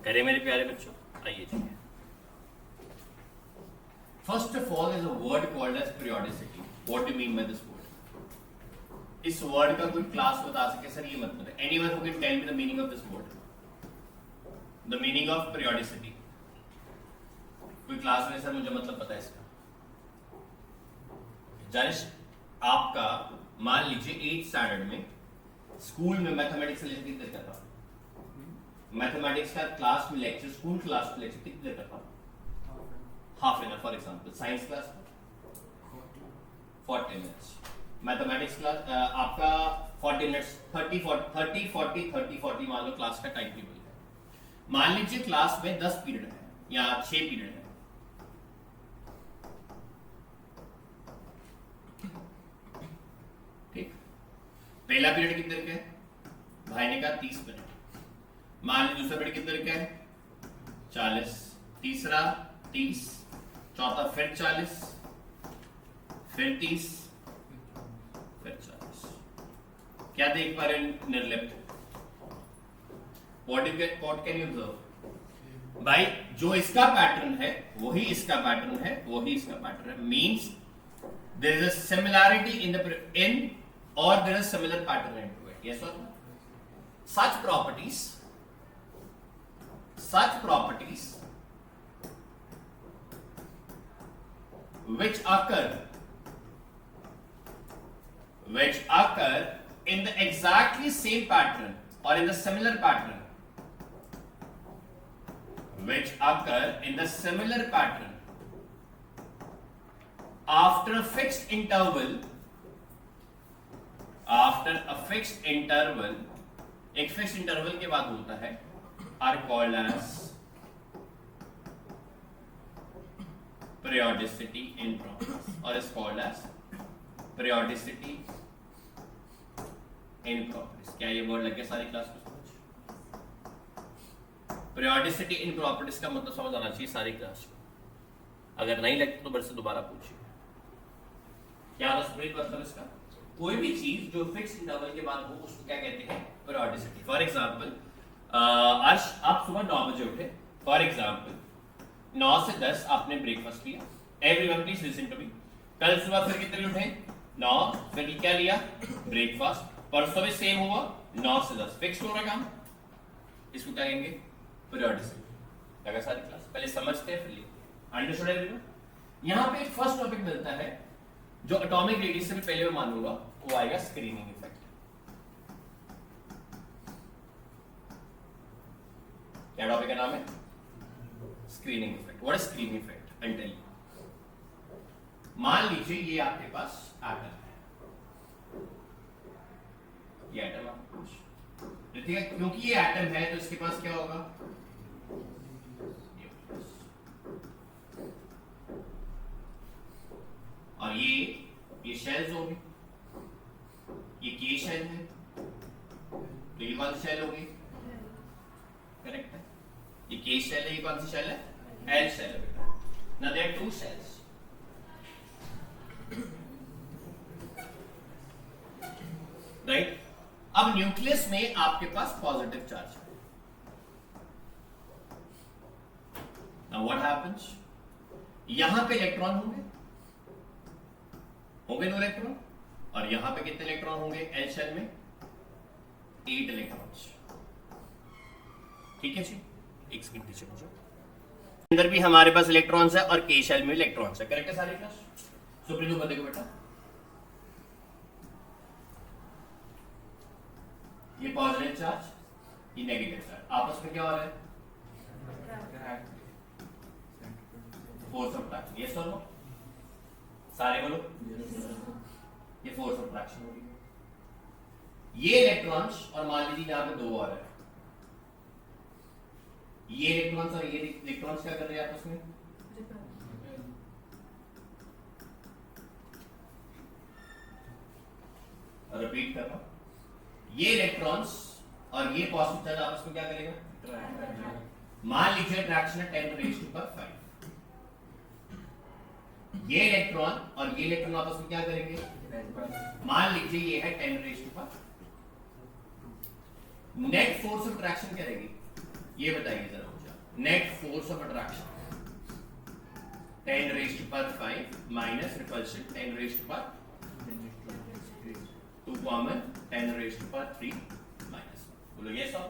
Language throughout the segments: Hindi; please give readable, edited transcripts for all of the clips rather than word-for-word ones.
करे मेरे प्यारे बच्चों, आइए जी। First of all is a word called as periodicity. What do mean by this word? इस वर्ड का कोई क्लास बता सके सर ये मतलब है? Anyone who can tell me the meaning of this word, the meaning of periodicity? कोई क्लास में सर मुझे मतलब पता है इसका। जानिश, आपका मान लीजिए 8th स्टैंडर्ड में स्कूल में मैथमेटिक्स का लेक्चर कितने देर का था? मैथमेटिक्स का क्लास में लेक्चर, स्कूल क्लास में लेक्चर कितने देर का था? Half an hour for example. Science class 40 minutes. Mathematics class आपका 40 मिनट्स, 30 40 मान लो क्लास का टाइम टेबल है। मान लीजिए क्लास में 10 पीरियड है या 6 पीरियड है। ठीक, पहला पीरियड कितने देर का है? भाई ने कहा 30 मिनट। मान लीजिए दूसरा पीरियड कितने देर का है? 40। तीसरा 30, चौथा फिर 40, फिर 30, फिर 40। क्या देख पा रहे हैं Nirlipt? What can you observe? भाई जो इसका पैटर्न है वही इसका पैटर्न है, वही इसका पैटर्न है। Means there is a similarity in और there is similar pattern into it. Yes और no? such properties which occur in the exactly same pattern or in the similar pattern, which occur in the similar pattern after a fixed interval, एक फिक्स इंटरवल के बाद होता है, are called as periodicity in properties, और is called as periodicity in properties। क्या ये वर्ड लग गया सारी क्लास को समझ? periodicity in properties का मतलब समझ आना चाहिए सारी क्लास को। अगर नहीं लगता तो मेरे से दोबारा पूछिए। क्या मतलब इसका? कोई भी चीज जो फिक्स इंटरवल के बाद हो उसको क्या कहते हैं? periodicity। फॉर एग्जांपल आज आप सुबह 9 बजे उठे, फॉर एग्जांपल 9 से 10 आपने ब्रेकफास्ट लिया। Everyone please listen to me. कल सुबह फिर कितने उठे? 9, फिर क्या लिया? ब्रेकफास्ट। परसों भी सेम हुआ, 9 से 10 फिक्स हो रहा काम। इसको क्या कहेंगे? periodicity। लगा सारी क्लास? पहले समझते हैं फिर लिए। Understood everyone? यहाँ पे एक फर्स्ट टॉपिक मिलता है जो एटॉमिक रेडियस से भी पहले मैं मानूंगा, वो आएगा स्क्रीनिंग इफेक्ट। क्या टॉपिक का नाम है? Screening effect. What is screening effect? I tell you. मान लीजिए ये आपके पास एटम है, ये एटम आपके पास, ठीक है? क्योंकि ये एटम है तो इसके पास क्या होगा? और ये शेल्स होगी, ये के शेल है, तो ये कौन सी शेल होगी? करेक्ट है, ये के शेल है, ये कौन सी शेल है? एल शेल है बेटा। Now there are 2 shells, right? अब न्यूक्लियस में आपके पास पॉजिटिव चार्ज है। Now what happens? यहां पे इलेक्ट्रॉन होंगे 2 इलेक्ट्रॉन, और यहां पे कितने इलेक्ट्रॉन होंगे? एल शेल में 8 इलेक्ट्रॉन्स। ठीक है जी, एक सेकंड पीछे मुझे। अंदर भी हमारे पास इलेक्ट्रॉन्स है और के शेल में इलेक्ट्रॉन्स है। करेक्ट है सारी क्लास? सुप्रीम को देखो बेटा, ये पॉजिटिव चार्ज, ये नेगेटिव चार्ज, आपस में क्या हो रहा है? Force of attraction. यस और नो? सारे बोलो। ये फोर्स ऑफ अट्रैक्शन होगी। ये इलेक्ट्रॉन्स, और मान लीजिए यहां पे 2 और है, ये इलेक्ट्रॉन्स और ये इलेक्ट्रॉन्स क्या कर रहे हैं आपस में? रिपीट कर रहा हूं, ये इलेक्ट्रॉन्स और ये पॉजिटिव चार्ज आपस में क्या करेगा? मान लीजिए अट्रैक्शन है 10⁵. ये इलेक्ट्रॉन और ये इलेक्ट्रॉन आपस में क्या करेंगे? मान लीजिए ये है 10⁵. नेट फोर्स ऑफ अट्रैक्शन क्या रहेगी? ये बताइए जरा मुझे। Net force of attraction 10 raised to power 5 minus repulsion 10 raised to power 2 common 10 raised to power 3 minus 1. बोलो yes और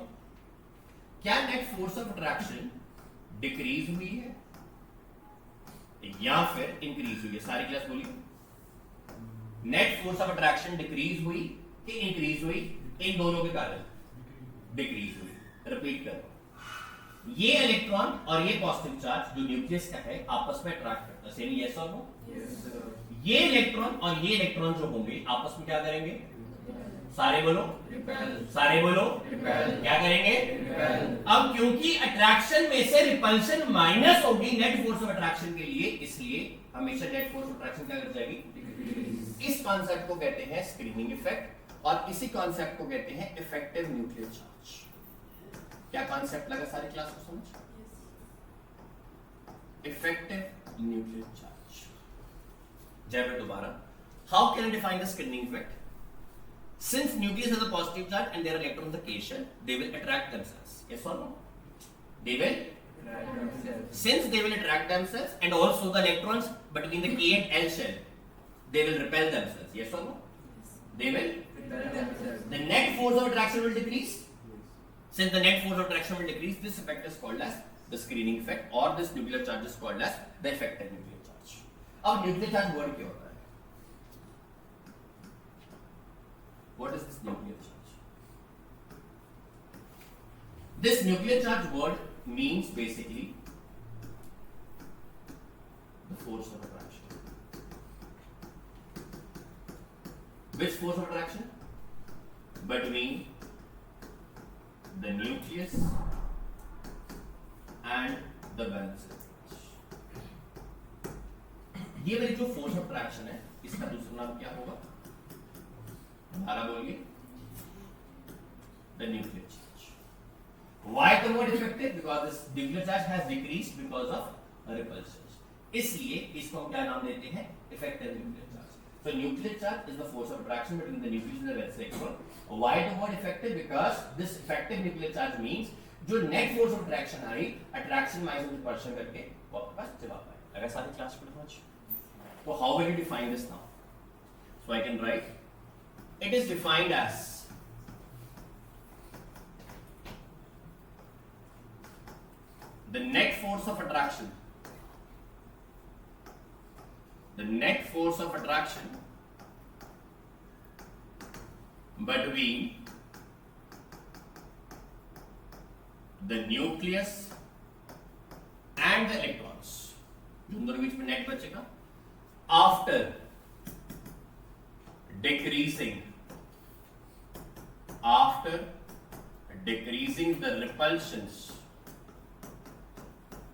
क्या net force of attraction decrease हुई है या फिर इंक्रीज हुई है? सारी क्लास बोलिए। Net force of attraction decrease हुई कि इंक्रीज हुई? इन दोनों के कारण डिक्रीज हुई। रिपीट करो, ये इलेक्ट्रॉन और ये पॉजिटिव चार्ज जो न्यूक्लियस का है आपस में अट्रैक्ट करता है। सेम यस और नो? ये इलेक्ट्रॉन और ये इलेक्ट्रॉन जो होंगे आपस में क्या करेंगे? सारे बोलो, सारे बोलो, क्या करेंगे? अब क्योंकि अट्रैक्शन में से रिपल्शन माइनस होगी नेट फोर्स ऑफ अट्रैक्शन के लिए, इसलिए हमेशा नेट फोर्स ऑफ अट्रैक्शन क्या कर जाएगी? इस कॉन्सेप्ट को कहते हैं स्क्रीनिंग इफेक्ट और इसी कॉन्सेप्ट को कहते हैं इफेक्टिव न्यूक्लियर चार्ज। क्या कॉन्सेप्ट लगा सारी क्लास को समझ? Effective nuclear charge. जय दोबारा, how can I define the screening effect? Since nucleus has a positive charge and there are electrons in the K shell, they will attract themselves. Yes or no? They will. Since they will attract themselves, and also the electrons between the K and L shell, they will repel themselves. Yes or no? They will. The net force of attraction will decrease. Since the net force of attraction will decrease, this effect is called as the screening effect, or this nuclear charge is called as the effective nuclear charge. अब nuclear charge word क्या होता है? What is this nuclear charge? This nuclear charge word means basically the force of attraction. Which force of attraction? Between the nucleus and the valence electrons. ये वाली जो force of attraction है, इसका दूसरा नाम क्या होगा? हमारा बोलिए, the nuclear charge. Why the word effective? Because this nuclear charge has decreased because of repulsion. इसलिए इसको हम क्या नाम देते हैं? Effective nuclear charge. So nuclear charge is the force of attraction between the nucleus and the valence electron. Why the word effective? Because this effective nuclear charge means जो net force of attraction I, attraction minus repulsion करके वो आपके पास जवाब आए। अगर सारी क्लास को समझ, तो how will you define this now? So I can write. It is defined as the net force of attraction. The net force of attraction between the nucleus and the electrons. दोनों के बीच में नेट बचेगा after decreasing the repulsions.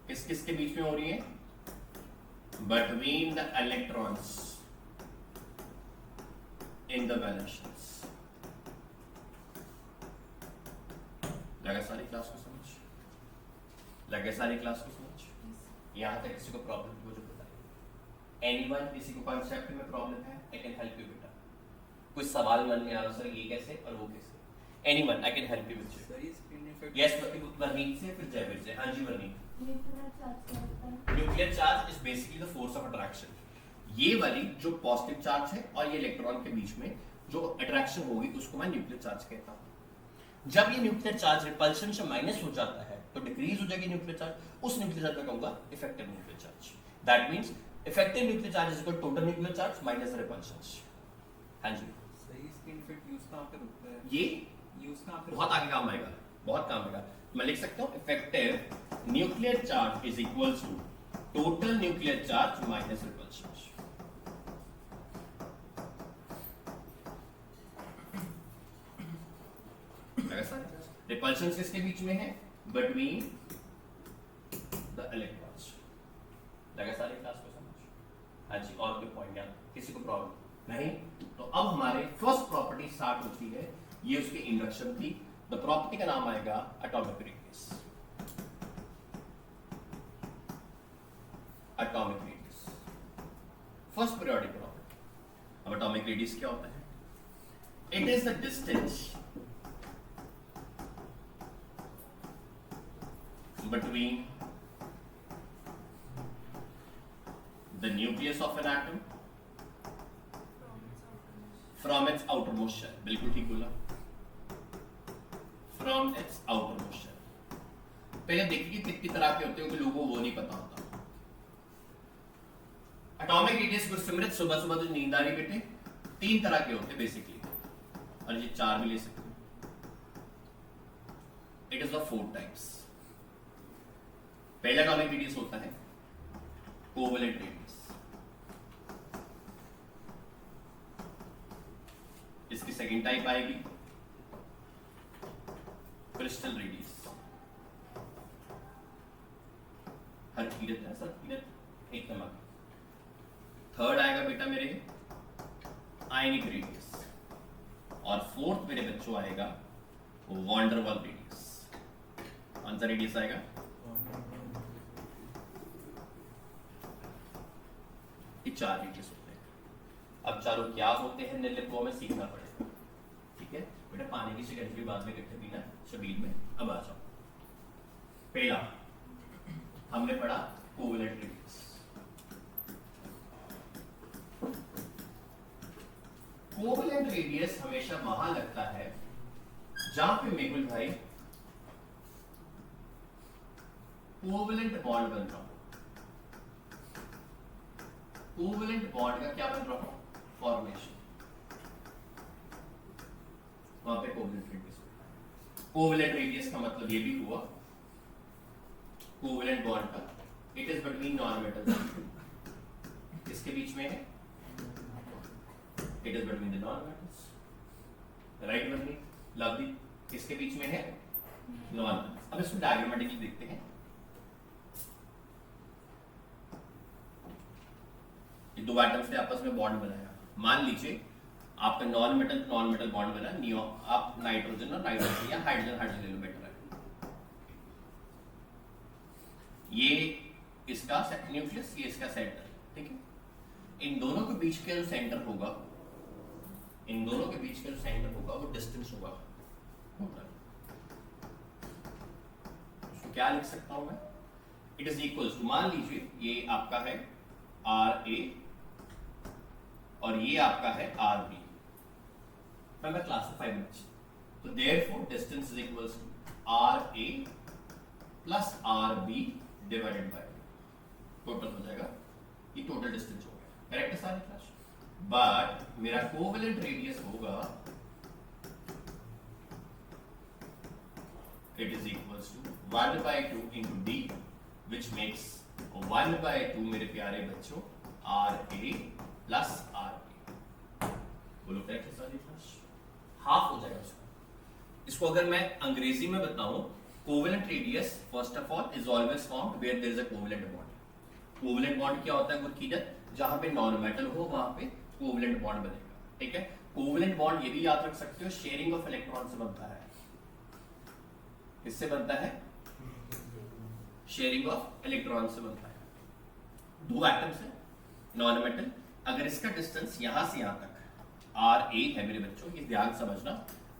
किसके बीच में हो रही है? Between the electrons in the valence shells. लगा सारी क्लास को समझ? लगा सारी क्लास को समझ? यहाँ तक किसी को प्रॉब्लम मुझे बताइए। Anyone, किसी को कॉन्सेप्ट में प्रॉब्लम है? I can help you बेटा। कोई सवाल मन में आ रहा सर ये कैसे और वो कैसे? Anyone, I can help you with it. Yes, वर्णीत से फिर जयवीर से। हाँ जी Varnit. Nuclear charge is basically the force of attraction. ये वाली जो पॉजिटिव चार्ज है और ये इलेक्ट्रॉन के बीच में जो अट्रैक्शन होगी उसको मैं न्यूक्लियर चार्ज कहता हूँ। जब ये न्यूक्लियर चार्ज रिपल्शन से माइनस हो जाता है तो डिक्रीज हो जाएगी न्यूक्लियर चार्ज, उस न्यूक्लियर चार्ज में कहूंगा effective nuclear charge. That means effective nuclear charge is equal to total nuclear charge minus repulsion. हाँ जी सही। इसका इफेक्ट यूज कहां पे होता है? ये यूज कहां पे? बहुत आगे काम आएगा, बहुत काम आएगा। मैं लिख सकता हूँ effective nuclear charge is equal to total nuclear charge minus repulsion. Repulsion किसके बीच में है? Between the electrons. लगा सारी क्लास को समझ? हाँ जी, और कोई पॉइंट या किसी को प्रॉब्लम नहीं? तो अब हमारे फर्स्ट प्रॉपर्टी स्टार्ट होती है, ये उसकी इंडक्शन थी। द प्रॉपर्टी का नाम आएगा atomic radius. Atomic radius first periodic property. अब एटॉमिक रेडियस क्या होता है? It is the distance between the nucleus of an atom from its outermost shell. बिल्कुल ठीक बोला, from its outermost shell. पहले देखिए कितनी तरह के होते हैं कि लोगों को वो नहीं पता होता. एटॉमिक रेडियस गुरसिमरत सुबह सुबह तो नींद आ रही बेटे, 3 तरह के होते हैं बेसिकली, और ये 4 भी ले सकते हैं. It is of 4 types. पहला एटॉमिक रेडियस होता है कोवेलेंट रेडियस. इसकी सेकंड टाइप आएगी क्रिस्टल रेडियस. हर कीरत है सर, कीरत एक नंबर. थर्ड आएगा बेटा मेरे आयनिक रेडियस, और फोर्थ मेरे बच्चों आएगा वॉन्डरवाल रेडियस. कौन सा रेडियस आएगा? ये 4 रेडियस होते हैं. अब चारों क्या होते हैं निर्लिप्त वो में सीखना पड़ेगा. ठीक है बेटा, पानी की सिगरेट भी बाद में इकट्ठे पीना शबीर में. अब आ जाओ. पहला हमने पढ़ा कोवेलेंट रेडियस. कोवेलेंट रेडियस हमेशा वहां लगता है जहां पे मेहुल भाई कोवेलेंट बॉन्ड बन रहा हो. कोवेलेंट बॉन्ड का क्या बन रहा हो? फॉर्मेशन. वहां पे कोवेलेंट रेडियस. कोवेलेंट रेडियस का मतलब ये भी हुआ कोवेलेंट बॉन्ड का it is between non metals. किसके बीच में है? It is between the non metals. Right बनी लवली. किसके बीच में है? Non metals. अब इसको डायग्रामेटिकली देखते हैं. ये 2 एटम्स ने आपस में बॉन्ड बनाया. मान लीजिए आपका नॉन मेटल बॉन्ड बना नियो. आप नाइट्रोजन और नाइट्रोजन या हाइड्रोजन ले लो, बेटर है. ये इसका न्यूक्लियस, ये इसका सेंटर. ठीक है. इन दोनों के बीच का जो सेंटर होगा, इन दोनों के बीच का जो सेंटर होगा वो डिस्टेंस होगा टोटल. उसको क्या लिख सकता हूं मैं? इट इज इक्वल्स टू, मान लीजिए ये आपका है आर ए और ये आपका है आर बी. मैं क्लासिफाई में. तो therefore distance is equals to R A plus R B divided by total हो जाएगा. ये टोटल डिस्टेंस हो गया. करेक्ट है सारी क्लास. बट मेरा कोवेलेंट रेडियस होगा it is equals to 1/2 into d which makes 1/2 मेरे प्यारे बच्चों R A plus R B. बोलो करेक्ट है सारी क्लास. हाफ हो जाएगा उसका. इसको अगर मैं अंग्रेजी में बताऊं, covalent radius first of all is always found where there is a covalent bond. Covalent bond क्या होता है गुरकीरत? जहां पे नॉन मेटल हो वहां पे कोवेलेंट बॉन्ड बनेगा. ठीक है. कोवेलेंट बॉन्ड ये भी याद रख सकते हो शेयरिंग ऑफ इलेक्ट्रॉन से बनता है. किससे बनता है? शेयरिंग ऑफ इलेक्ट्रॉन से बनता है. 2 एटम्स है नॉन मेटल. अगर इसका डिस्टेंस यहां से यहां तक आर ए है मेरे बच्चों, ये ध्यान समझना.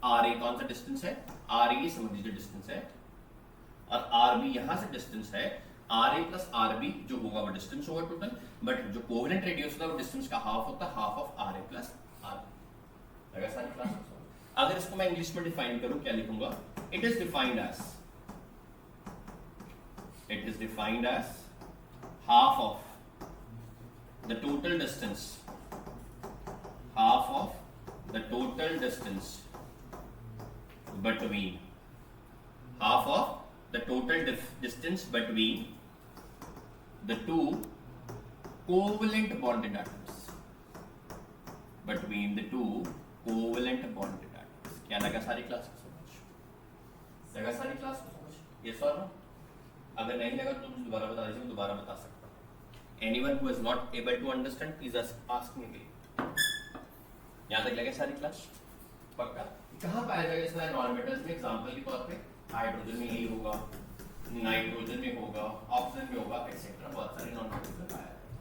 आर ए कौन सा डिस्टेंस है? आर ए समझ लीजिए डिस्टेंस है, और आर बी यहां से डिस्टेंस है. R A plus R B जो होगा वो डिस्टेंस होगा टोटल. बट जो कोवेलेंट रेडियस होता है वो डिस्टेंस का हाफ होता है, half of R A plus R B. लगा सारी क्लास. अगर इसको मैं इंग्लिश में डिफाइन करूं क्या लिखूंगा? It is defined as half of the total distance, half of the total distance between, half of the total distance between the two covalent bonded atoms, between the two covalent bonded atoms. क्या लगा सारी क्लास को समझ? लगा सारी क्लास को समझ? यस और नो? अगर नहीं लगा तो मुझे दोबारा बता दीजिए, दोबारा बता सकता हूँ. Anyone who is not able to understand, please ask me again. यहाँ तक लगे सारी क्लास? पक्का? कहाँ पाया जाएगा इसमें? नॉन मेटल्स में एग्जांपल के तौर पे हाइड्रोजन में यही होगा, नाइट्रोजन में होगा, ऑक्सीजन में होगा, एक्सेट्रा. बहुत सारे नॉन मेटल्स में पाया जाएगा.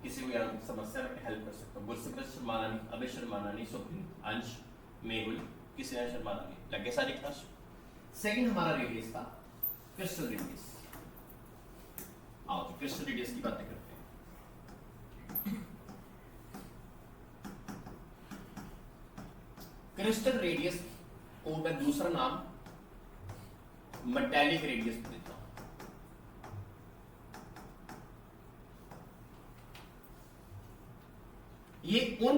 किसी को यहाँ समस्या में हेल्प कर सकता हूँ. गुरसिमरत शर्माना नहीं, अभय शर्माना नहीं, सुप्रीम, अंश, मेहुल, किसी ने शर्माना नहीं. लगे सारी क्लास? सेकंड हमारा रेडियस था क्रिस्टल रेडियस। आओ तो क्रिस्टल रेडियस की बातें करते हैं। क्रिस्टल रेडियस को मैं दूसरा नाम मेटालिक रेडियस देता हूं। ये उन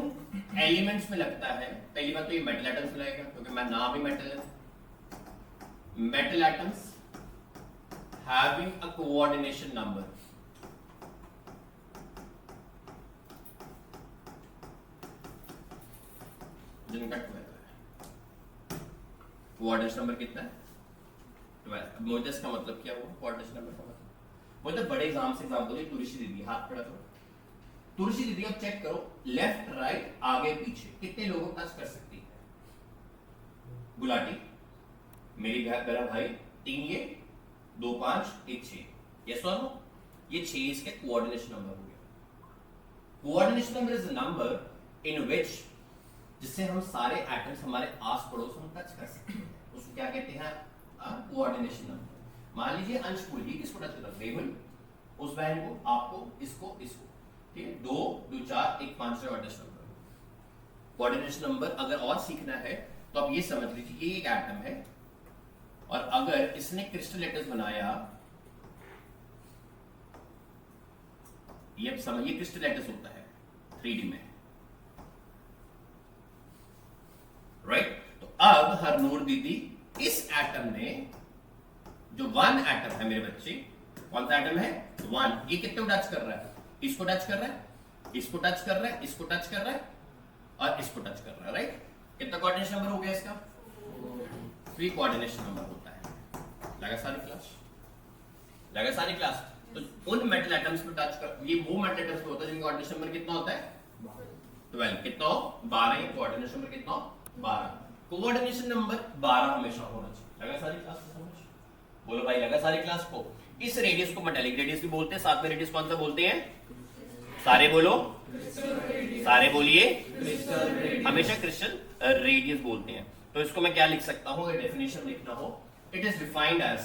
एलिमेंट्स में लगता है, पहली बात तो ये मेटल एटम्स में लगेगा क्योंकि मैं नाम ही मेटल है। Metal atoms having a coordination number, जिनका 12 है। कोऑर्डिनेशन नंबर कितना है? 12। अब मोजस का मतलब क्या हुआ? कोऑर्डिनेशन नंबर का मतलब बड़े एग्जाम से एग्जाम बोले तुलसी दीदी, हाथ खड़ा करो। तुलसी दीदी अब चेक करो, लेफ्ट राइट आगे पीछे कितने लोगों को टच कर सकती है? गुलाटी, मेरी मेरा भाई 3, ये 2 5 1 6, यस और नो? ये 6 इसके कोऑर्डिनेशन नंबर हो गया। Coordination number is a number in which, जिससे हम सारे एटम्स हमारे आस पड़ोस में टच कर सकते हैं, उसको क्या कहते हैं? Coordination number. मान लीजिए अंश को ही किसको टच कर रहा है? रेवल, उस बहन को, आपको, इसको, इसको, ठीक है? 2 2 4 1 5 कोऑर्डिनेशन नंबर। कोऑर्डिनेशन नंबर अगर और सीखना है तो आप ये समझ लीजिए ये एक एटम है और अगर इसने क्रिस्टल लेटर्स बनाया, ये समझिए क्रिस्टल लेटर्स होता है 3D में, राइट? तो अब हरनूर दीदी इस एटम में जो 1 एटम है मेरे बच्चे, कौन सा एटम है? 1। ये कितने को टच कर रहा है? इसको टच कर रहा है, इसको टच कर रहा है, इसको टच कर रहा है और इसको टच कर रहा है, राइट? कितना कोऑर्डिनेशन नंबर हो गया इसका? 3 कोऑर्डिनेशन नंबर होता है। लगा सारी क्लास? लगा सारी क्लास? तो उन मेटल एटम्स पे टच कर, ये वो मेटल एटम्स पे होता है जिनका कोऑर्डिनेशन नंबर कितना होता है? 12। कितना हो? 12। कोऑर्डिनेशन नंबर कितना हो? 12। कोऑर्डिनेशन नंबर 12 हमेशा होना चाहिए। लगा सारी क्लास को समझ? बोलो भाई, लगा सारी क्लास को? इस रेडियस को मेटालिक रेडियस भी बोलते हैं। साथ में रेडियस कौन सा बोलते हैं? सारे बोलो, सारे बोलिए, हमेशा क्रिस्टल रेडियस बोलते हैं। तो इसको मैं क्या लिख सकता हूं? अगर डेफिनेशन लिखना हो, it is defined as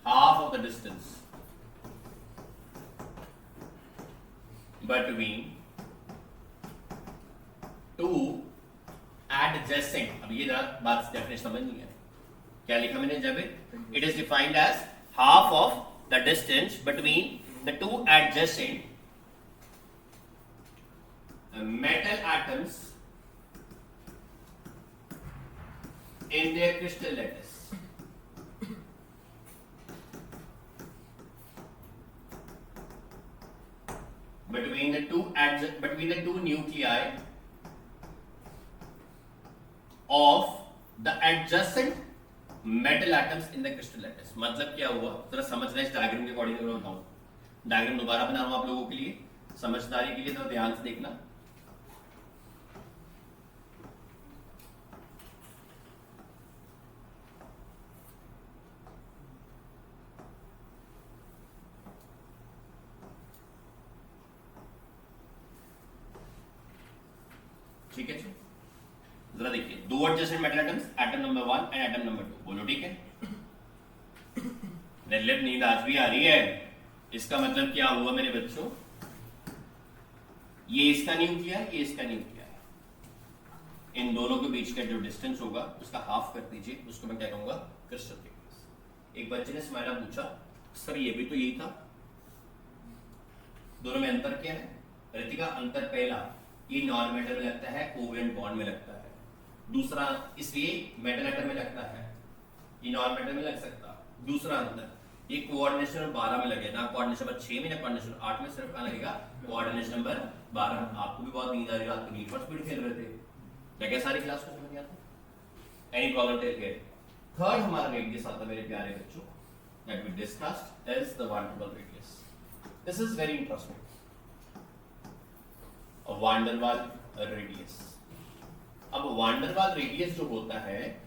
half of the distance between two adjacent, अब ये बात डेफिनेशन समझनी है। क्या लिखा मैंने? जब it is defined as half of the distance between the 2 adjacent metal atoms in their crystal lattice. Between the two nuclei of the adjacent metal atoms in the crystal lattice। मतलब क्या हुआ? जरा समझना इस डायग्राम के अकॉर्डिंग मैं बताऊं। डायग्राम दोबारा बना रहा हूं आप लोगों के लिए, समझदारी के लिए, तो ध्यान से देखना। ठीक है जी, जरा देखिए, 2 adjacent metal atoms, atom number 1 and atom number 2, बोलो ठीक है? निर्लिप्त नींद आज भी आ रही है। इसका मतलब क्या हुआ मेरे बच्चों? ये इसका न्यूक्लियर, ये इसका न्यूक्लियर, इन दोनों के बीच का जो डिस्टेंस होगा उसका हाफ कर दीजिए, उसको मैं क्या कहूंगा? Crystal thickness. एक बच्चे ने स्माइला पूछा, सर ये भी तो यही था, दोनों में अंतर क्या है? रितिका, अंतर पहला, ये नॉन मेटल में लगता है, कोवेलेंट बॉन्ड में लगता है। दूसरा, इसलिए मेटल एटम में लगता है, ये नॉन मेटल में लग सकता। दूसरा अंतर, ये कोऑर्डिनेशन नंबर 12 में लगे ना, कोऑर्डिनेशन नंबर 6 में ना कोऑर्डिनेशन 8 में, सिर्फ कहां लगेगा? Coordination number 12। आपको भी बहुत नींद आ रही है, रात को नीड फॉर स्पीड खेल रहे थे, क्या सारी क्लास को समझ आता? Any problem tell care. Third हमारा रेडियस आता है मेरे प्यारे बच्चों, that we discussed is the van double radius. This is very interesting, van der Waal radius. अब वान डेर वाल रेडियस जो होता है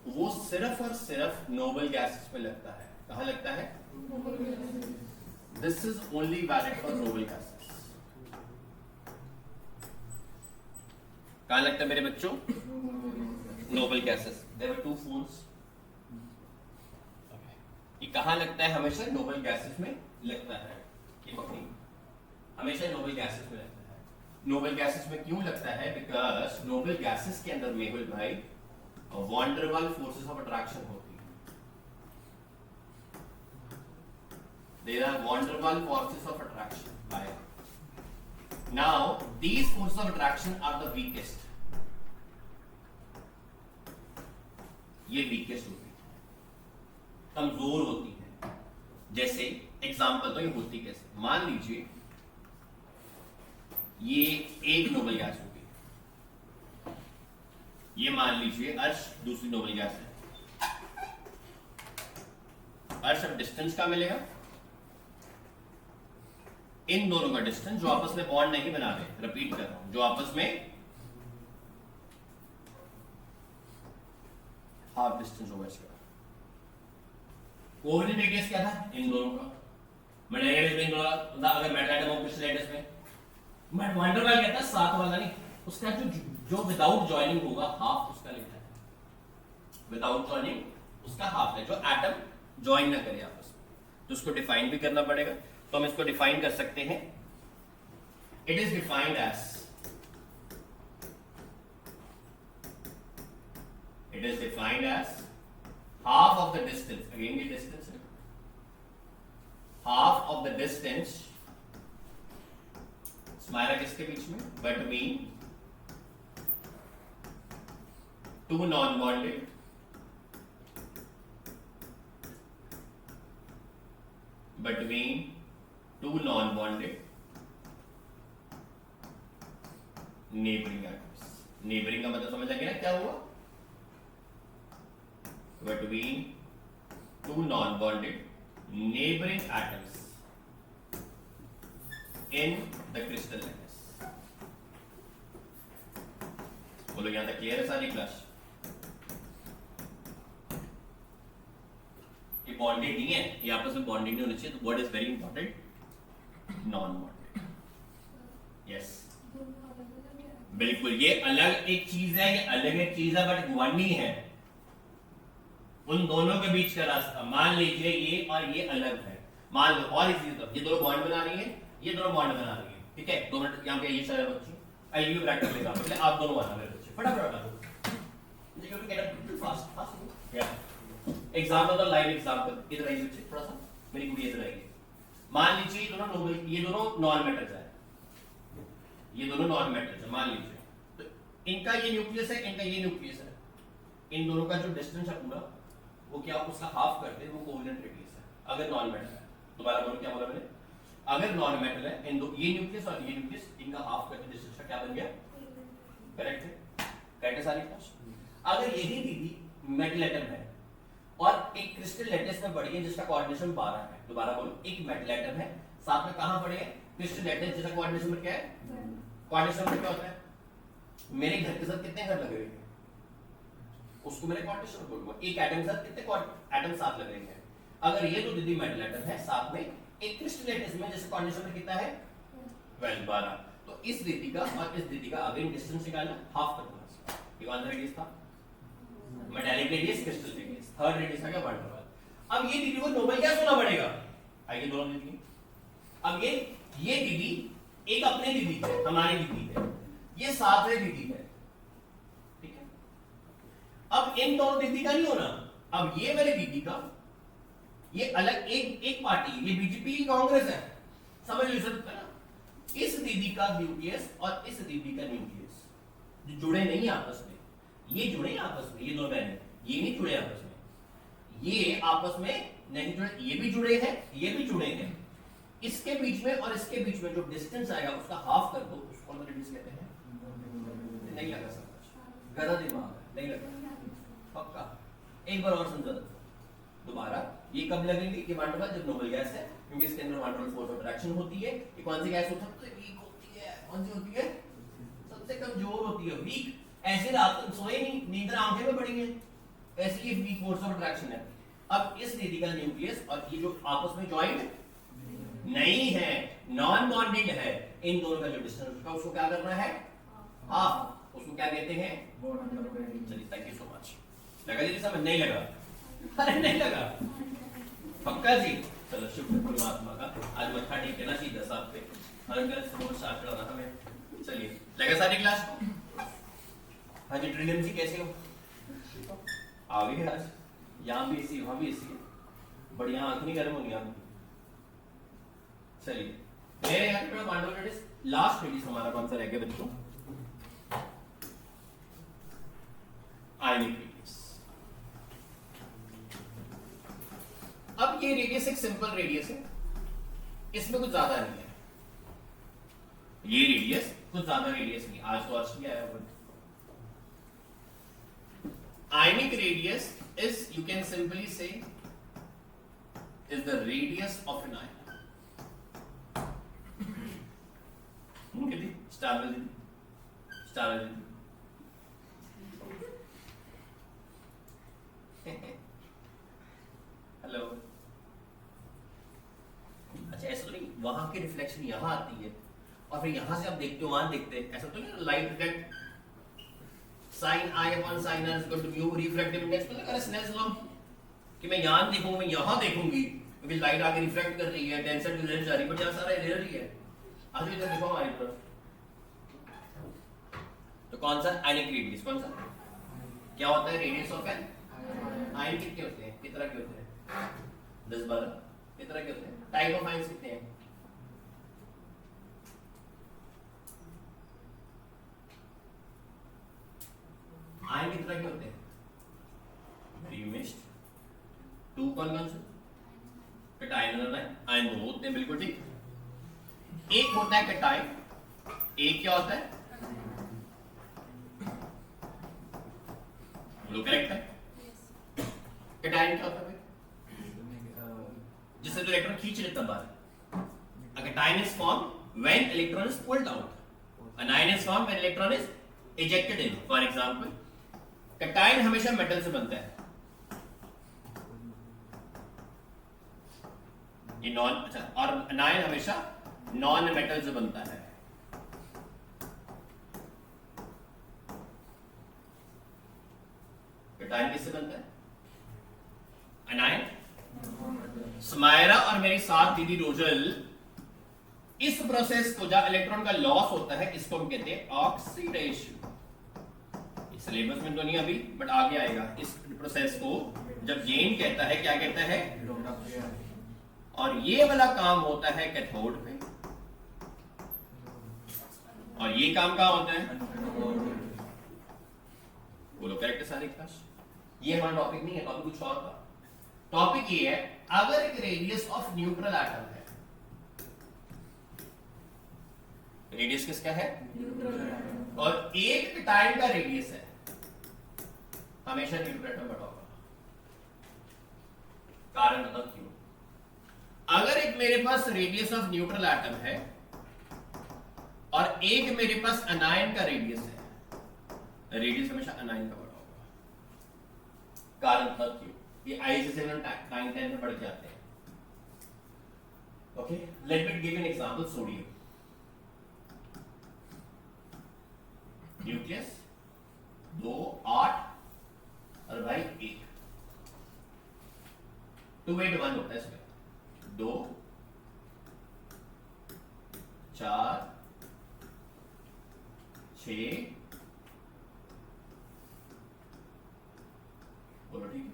वो सिर्फ और सिर्फ नोबल गैसेस में लगता है। कहां लगता है? This is only valid for noble gases. कहाँ लगता है मेरे बच्चों? Noble gases. There were two phones. ये कहाँ लगता है? हमेशा नोबल गैसेस में लगता है। ये पकड़ी, हमेशा नोबल गैसेस में लगता है। नोबल गैसेस में क्यों लगता है? बिकॉज नोबल गैसेस के अंदर मेहुल भाई van der Waal forces of attraction होती है। There are van der Waal forces of attraction bye. Now these forces of attraction are the weakest. ये वीकेस्ट होती है, कमजोर होती है। जैसे एग्जांपल तो ये होती कैसे? मान लीजिए ये एक नोबल गैस होगी, ये मान लीजिए अर्श दूसरी नोबल गैस है। अर्श अब डिस्टेंस का मिलेगा, इन दोनों का डिस्टेंस जो आपस में बॉन्ड नहीं बना रहे, रिपीट कर रहा हूं, जो आपस में हाफ डिस्टेंस होगा इसका। कोऑर्डिनेट रेडियस क्या था? इन दोनों का। मैग्नेटिक इन दोनों का, अगर मैग्नेटिक हो क्रिस्टलाइटिस में वंडर वाल कहता है साथ वाला नहीं, उसका जो विदाउट जॉइनिंग होगा हाफ उसका लेता है। विदाउट जॉइनिंग उसका हाफ है, जो एटम जॉइन ना करे आपस में। तो उसको डिफाइन भी करना पड़ेगा। तो हम इसको डिफाइन कर सकते हैं। It is defined as, it is defined as half of the distance, again the distance है, half of the distance Smaira किसके बीच में? between two non-bonded neighboring atoms। neighboring का मतलब समझ आ गया ना क्या हुआ? between two non-bonded neighboring atoms in the crystal lattice। बोलो यहां तक क्लियर है सारी क्लास? ये बॉन्डेड नहीं है, ये आपस में बॉन्डेड नहीं होने चाहिए। तो what is very important? Non bonded. Yes, बिल्कुल, ये अलग एक चीज है, ये अलग एक चीज है, बट वन ही है। उन दोनों के बीच का रास्ता, मान लीजिए ये और ये अलग है, मान लो, और इसी तरह ये दोनों बॉन्ड बना रही है, ये दोनों बॉन्ड बना रही है, ठीक है। 2 मिनट यहाँ पे ये सारे बच्चे आई यू ब्रैकेट लेगा, मतलब आप दोनों बना मेरे बच्चे फटाफट बता दो। You get a fast fast या एग्जांपल द लाइव एग्जांपल। इधर आइए बच्चे, थोड़ा सा मेरी गुड़िया इधर आइए। मान लीजिए ये दोनों नोबल, ये दोनों नॉन मेटल्स है, ये दोनों नॉन मेटल्स है मान लीजिए। तो इनका ये न्यूक्लियस है, इनका ये न्यूक्लियस है। इन दोनों का जो डिस्टेंस है पूरा वो क्या, उसका हाफ करते हैं, वो कोवेलेंट रेडियस है अगर नॉन मेटल है। दोबारा बोलो क्या बोला मैंने? अगर नॉन मेटल है, इन दो ये न्यूक्लियस और ये न्यूक्लियस, इनका हाफ करते डिस्टेंस का क्या बन गया? करेक्ट है, करेक्ट है सारी क्लास। अगर यही दीदी मेटल एटम है और एक क्रिस्टल लैटिस में पड़ी है जिसका कोऑर्डिनेशन 12 है। दोबारा बोलो, एक मेटल एटम है, साथ में कहां पड़े हैं? क्रिस्टल लैटिस, जिसका कोऑर्डिनेशन में क्या है? कोऑर्डिनेशन में क्या होता है? मेरे घर के साथ कितने घर लगे हुए हैं, उसको मैंने कोऑर्डिनेशन बोलूंगा। एक एटम के साथ कितने एटम साथ लग रहे हैं। अगर ये तो दीदी मेटल एटम है, साथ में एक क्रिस्टल लैटिस में जिसका कोऑर्डिनेशन में कितना है? 12। तो इस दीदी का और इस दीदी का अगेन डिस्टेंस निकालना, हाफ कर देना। ये कौन सा रेडियस था? Metallic radius, crystal radius. Third radius आ गया वंडर वाल। अब ये दीदी को नोबल गैस होना पड़ेगा। आइए दोनों दीदी, अब ये दीदी एक अपने दीदी है, हमारी दीदी है, ये सातवें दीदी है, ठीक है। अब इन दोनों दीदी का नहीं होना, अब ये मेरे दीदी का, ये अलग एक पार्टी, ये बीजेपी कांग्रेस है, समझ लीजिए ना। इस दीदी का न्यूक्लियस और इस दीदी का न्यूक्लियस जो जुड़े नहीं आपस में, ये जुड़े आपस में, ये दोनों बहनें, ये नहीं जुड़े आपस में, ये आपस में नहीं जुड़े, ये भी जुड़े हैं, ये भी जुड़े हैं। इसके बीच में और इसके बीच में जो डिस्टेंस आएगा उसका हाफ कर दो, उसको कौन सा डिस्टेंस कहते हैं? नहीं लगा समझ, गधा दिमाग है, नहीं लगा पक्का। एक बार और समझा दो दोबारा। ये कब लगेंगे? कि वंडर वाल जब नोबल गैस है, क्योंकि इसके अंदर वंडर वाल फोर्स ऑफ अट्रैक्शन होती है। ये कौन सी गैस होती है? तो वीक होती है। कौन सी होती है? सबसे कमजोर होती है, वीक। ऐसे रात को सोए नहीं, नींद आंखें में पड़ी है, ऐसी ये वीक फोर्स ऑफ अट्रैक्शन है। अब इस दीदी का न्यूक्लियस और ये जो आपस में जॉइंट नहीं है, नॉन बॉन्डेड है, इन दोनों का जो डिस्टेंस होगा उसको क्या करना है? हाफ। उसको क्या कहते हैं? चलिए, थैंक यू सो मच। लगा जी समझ? नहीं लगा? अरे नहीं लगा, पक्का जी? चलो शुक्र परमात्मा का, आज मत्था टेक के ना सीधा साहब पे, अंकल से साथ लगा हमें। चलिए, लगा सारी क्लास को? हाँ जी, ट्रिलियम जी कैसे हो? आ गए आज? यहाँ भी एसी, वहाँ भी एसी है, बढ़िया, आंख नहीं गर्म होगी आपकी। चलिए, मेरे यहाँ पे मांडोलिटिस लास्ट रेडियस हमारा कौन सा रह गया बच्चों? Ionic radius. अब ये रेडियस एक सिंपल रेडियस है, इसमें कुछ ज्यादा नहीं है, ये रेडियस कुछ ज्यादा रेडियस नहीं, आज तो अर्श भी आया हुआ। Ionic radius is, you can simply say, is the radius of an ion. कितनी? स्टार वाली हेलो। अच्छा, ऐसा तो नहीं वहां की रिफ्लेक्शन यहां आती है और फिर यहां से आप देखते हो वहां देखते हैं, ऐसा तो नहीं? Light reflect sin I upon sin R is equal to mu refractive index, मतलब अगर स्नेल्स लॉ कि मैं यहां देखूंगा, मैं यहां देखूंगी, क्योंकि लाइट आगे रिफ्लेक्ट कर रही है, डेंसर टू लेंस जा रही है, बट यहां सारा एरर ही है। आज भी तो देखो हमारी तरफ, तो कौन सा आयनिक रेडियस? कौन सा क्या होता है? रेडियस ऑफ एन आयन कितने होते हैं? किस तरह के होते हैं? 10-12 किस तरह के होते हैं? टाइप ऑफ आयंस कितने हैं? आयन किस तरह के होते हैं? Very mixed. टू कौन से? कैटायन और आयन। आयन दोनों होते हैं, बिल्कुल ठीक। एक होता है कैटायन, एक क्या होता है? बोलो करेक्ट है? कैटायन क्या होता है भाई? जिससे जो इलेक्ट्रॉन खींच लेता बाहर। A cation is formed when electron is pulled out. An ion is formed when electron is ejected in. For example, cation हमेशा मेटल से बनता है, ये नॉन, अच्छा, और अनायन हमेशा नॉन मेटल से बनता है। कैटायन किससे बनता है? अनायन। समायरा और मेरी साथ दीदी रोजल, इस प्रोसेस को जब इलेक्ट्रॉन का लॉस होता है, इसको हम कहते हैं ऑक्सीडेशन। सिलेबस में तो नहीं अभी, बट आगे आएगा। इस प्रोसेस को जब गेन कहता है, क्या कहता है? और ये वाला काम होता है कैथोड पे, और ये काम कहां होता है? बोलो करेक्ट है सारी क्लास? ये हमारा टॉपिक नहीं है, टॉपिक कुछ और था। टॉपिक ये है, अगर एक रेडियस ऑफ न्यूट्रल एटम है, रेडियस किसका है? और एक कैटायन का रेडियस है, हमेशा न्यूट्रल एटम बड़ा होगा। कारण बताओ क्यों? अगर एक मेरे पास रेडियस ऑफ न्यूट्रल एटम है और एक मेरे पास अनायन का रेडियस है, रेडियस हमेशा अनायन का बड़ा होगा। कारण बताओ क्यों? ये आई से हम 9-10 में पढ़ जाते हैं। Okay, let me give an example. Sodium nucleus 2, 8 और भाई 1, 2, 8, 1 होता है इसमें। 2, 4, 6, बोलो ठीक है?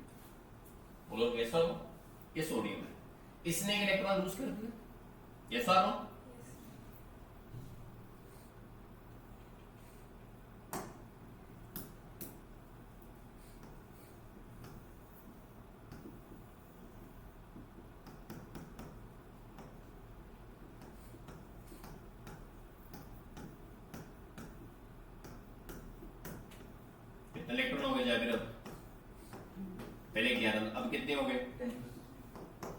बोलो कैसा हो? ये सोडियम है, इसने एक इलेक्ट्रॉन लूज कर दिया, यस और नो? इलेक्ट्रॉन हो गए जाकर, अब पहले 11, अब कितने हो गए?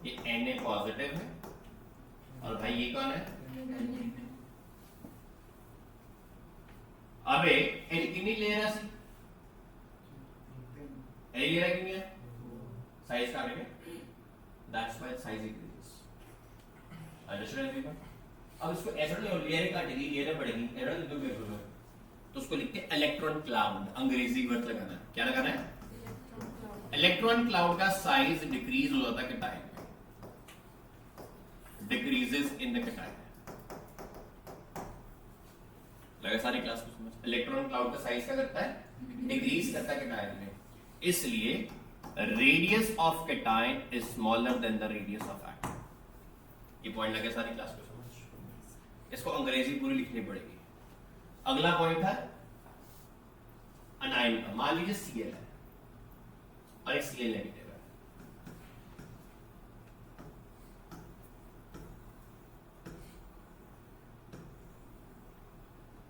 ये Na पॉजिटिव है और भाई ये कौन है? अबे एन कितनी ले रहा सी? ए ले रहा कितनी है? साइज का है, that's why size increases. Understand everyone? अब इसको ऐसा नहीं, लेयर काटेगी, लेयर बढ़ेगी, एरर दो पेपर में तो उसको लिखते हैं इलेक्ट्रॉन क्लाउड, अंग्रेजी वर्ड लगाना है, क्या लगाना है? इलेक्ट्रॉन क्लाउड का साइज डिक्रीज हो जाता है कैटायन में, डिक्रीजेस इन द कैटायन। लगा सारी क्लास को समझ? इलेक्ट्रॉन क्लाउड का साइज क्या करता है? डिक्रीज करता है कैटायन में, इसलिए radius of cation is smaller than the radius of atom. ये पॉइंट लगे सारी क्लास को समझ? इसको अंग्रेजी पूरी लिखनी पड़ेगी। अगला पॉइंट है अनायन का। मान लीजिए Cl है और एक Cl नेगेटिव है,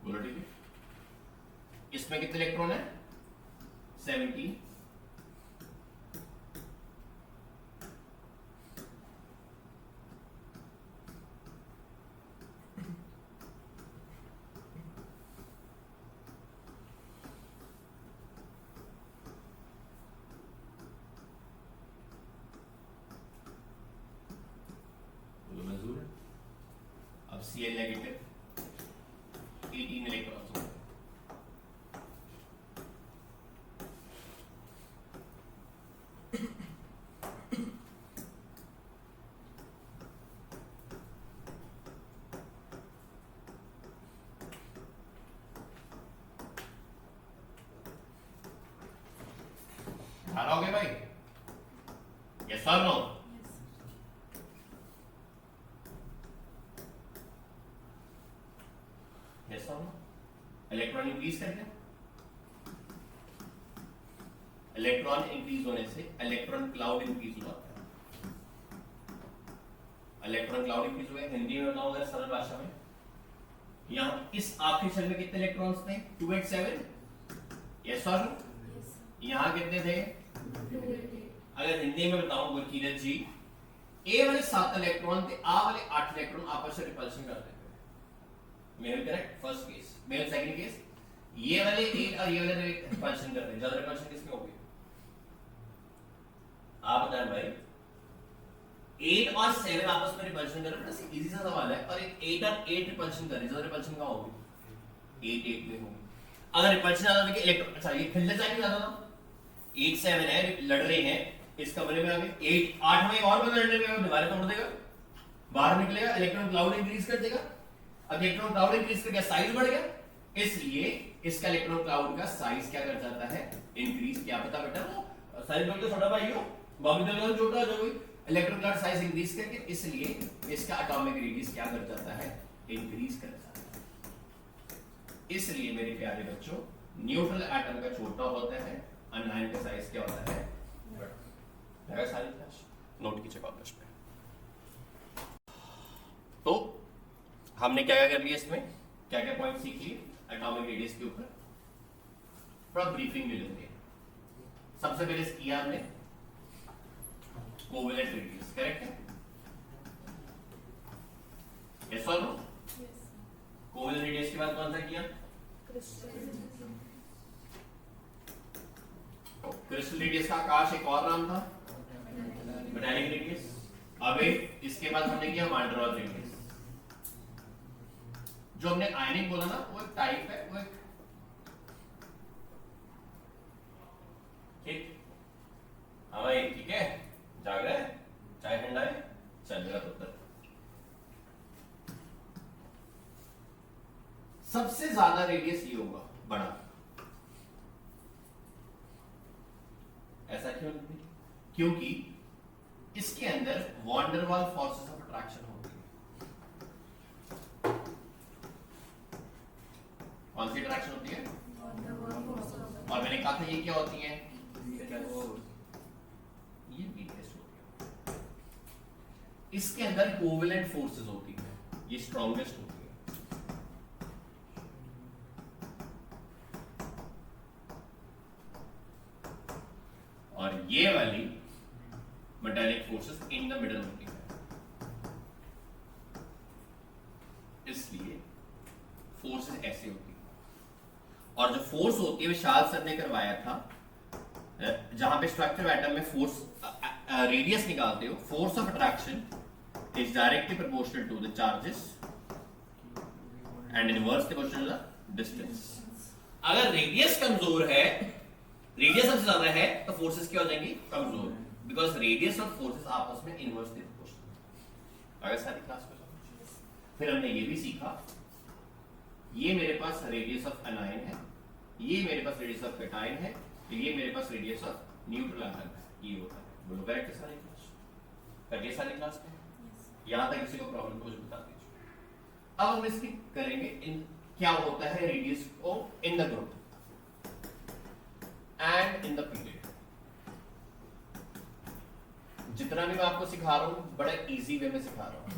बोलो ठीक है। इसमें कितने इलेक्ट्रॉन है? 70। बोलो मंजूर है? अब Cl नेगेटिव 18 इलेक्ट्रॉन्स होंगे। ध्यान हो गए भाई? यस और नो? यस और नो? इलेक्ट्रॉन इंक्रीज कर दिया। इलेक्ट्रॉन इंक्रीज होने से इलेक्ट्रॉन क्लाउड इंक्रीज हो जाता है। इलेक्ट्रॉन क्लाउड इंक्रीज हुए, हिंदी में बताऊं अगर सरल भाषा में, यहां इस आखिरी सेल में कितने इलेक्ट्रॉन्स थे? 287। यस और नो? यहां कितने थे? अगर हिंदी में बताऊं वकीलत जी, ए वाले 7 इलेक्ट्रॉन थे, आ वाले 8 इलेक्ट्रॉन आपस में रिपल्शन करते थे। Male correct? First case. Male second case, ये वाले 8 और ये वाले रिपल्शन करते हैं। ज्यादा रिपल्शन किसमें होगी? आप बताएं भाई। 8 और 7 आपस में रिपल्शन कर रहे हैं, इजी सा सवाल है। और एक 8 और 8 रिपल्शन कर रहे हैं, ज्यादा रिपल्शन कहां होगी? 8 8 में होगी। अगर रिपल्शन ज्यादा देखिए इलेक्ट्रॉन, अच्छा ये खिलने चाहिए ज्यादा ना, 8 7 है, लड़ रहे हैं, इसका मतलब में आगे 8 8 में और बंदा लड़ने में दीवारें तोड़ देगा, बाहर निकलेगा, इलेक्ट्रॉन क्लाउड इंक्रीज कर देगा। अब इलेक्ट्रॉन क्लाउड इंक्रीज कर गया, साइज बढ़ गया, इसलिए इसका इलेक्ट्रॉन क्लाउड का साइज क्या कर जाता है? इंक्रीज। क्या पता बेटा, वो साइज बोल के छोटा भाई हो, बाकी तो छोटा हो जाओगे। इलेक्ट्रॉन क्लाउड साइज इंक्रीज करके इसलिए इसका एटॉमिक रेडियस क्या कर जाता है? इंक्रीज कर जाता है। इसलिए मेरे प्यारे बच्चों, न्यूट्रल एटम का छोटा होता है, अनायन का साइज क्या होता है? बड़ा। सारी क्लास नोट कीजिएगा कागज पे। तो हमने क्या क्या कर लिया, इसमें क्या क्या पॉइंट सीख लिए एटॉमिक रेडियस के ऊपर, थोड़ा ब्रीफिंग ले लेंगे। सबसे पहले किया हमने कोवेलेंट रेडियस, करेक्ट है? यस और नो? कोवेलेंट रेडियस के बाद कौन सा किया? क्रिस्टल रेडियस का आकाश एक और नाम था मेटालिक रेडियस। अब इसके बाद हमने किया वैन डेर वाल्स रेडियस। जो हमने आयनिक बोला ना, वो एक टाइप है, वो एक ठीक। हाँ भाई ठीक है, जाग रहे हैं? चाय ठंडा है, चल मेरा पुत्र। सबसे ज्यादा रेडियस ये होगा, बड़ा। ऐसा क्यों? क्योंकि इसके अंदर van der Waals forces of attraction होती है। कौन सी अट्रैक्शन होती है? और मैंने कहा था ये क्या होती है? ये वीकेस्ट होती है। इसके अंदर कोवेलेंट फोर्सेस होती है, ये स्ट्रॉन्गेस्ट होती है। और ये वाली metallic forces in the middle होती है। इसलिए फोर्सेस ऐसे होती है। और जो फोर्स होती है वो शाल सर ने करवाया था, जहां पे स्ट्रक्चर एटम में फोर्स रेडियस निकालते हो, force of attraction is directly proportional to the charges and inversely proportional to the distance. अगर रेडियस कमजोर है, रेडियस सबसे ज्यादा है, तो फोर्सेस क्या हो जाएंगी? कमजोर, बिकॉज रेडियस और फोर्सेस आपस में इनवर्सली प्रोपोर्शनल। अगर सारी क्लास को फिर हमने ये भी सीखा, ये मेरे पास रेडियस ऑफ अनायन है, ये मेरे पास रेडियस ऑफ कैटायन है, तो ये मेरे पास रेडियस ऑफ न्यूट्रल आयन है। ये होता है, बोलो करेक्ट है सारी क्लास? करिए सारी क्लास में, यहां तक किसी को प्रॉब्लम तो मुझे बता दीजिए। अब हम इसकी करेंगे इन क्या होता है रेडियस को इन the group and in the period. जितना भी मैं आपको सिखा रहा हूं बड़ा इजी वे में सिखा रहा हूं।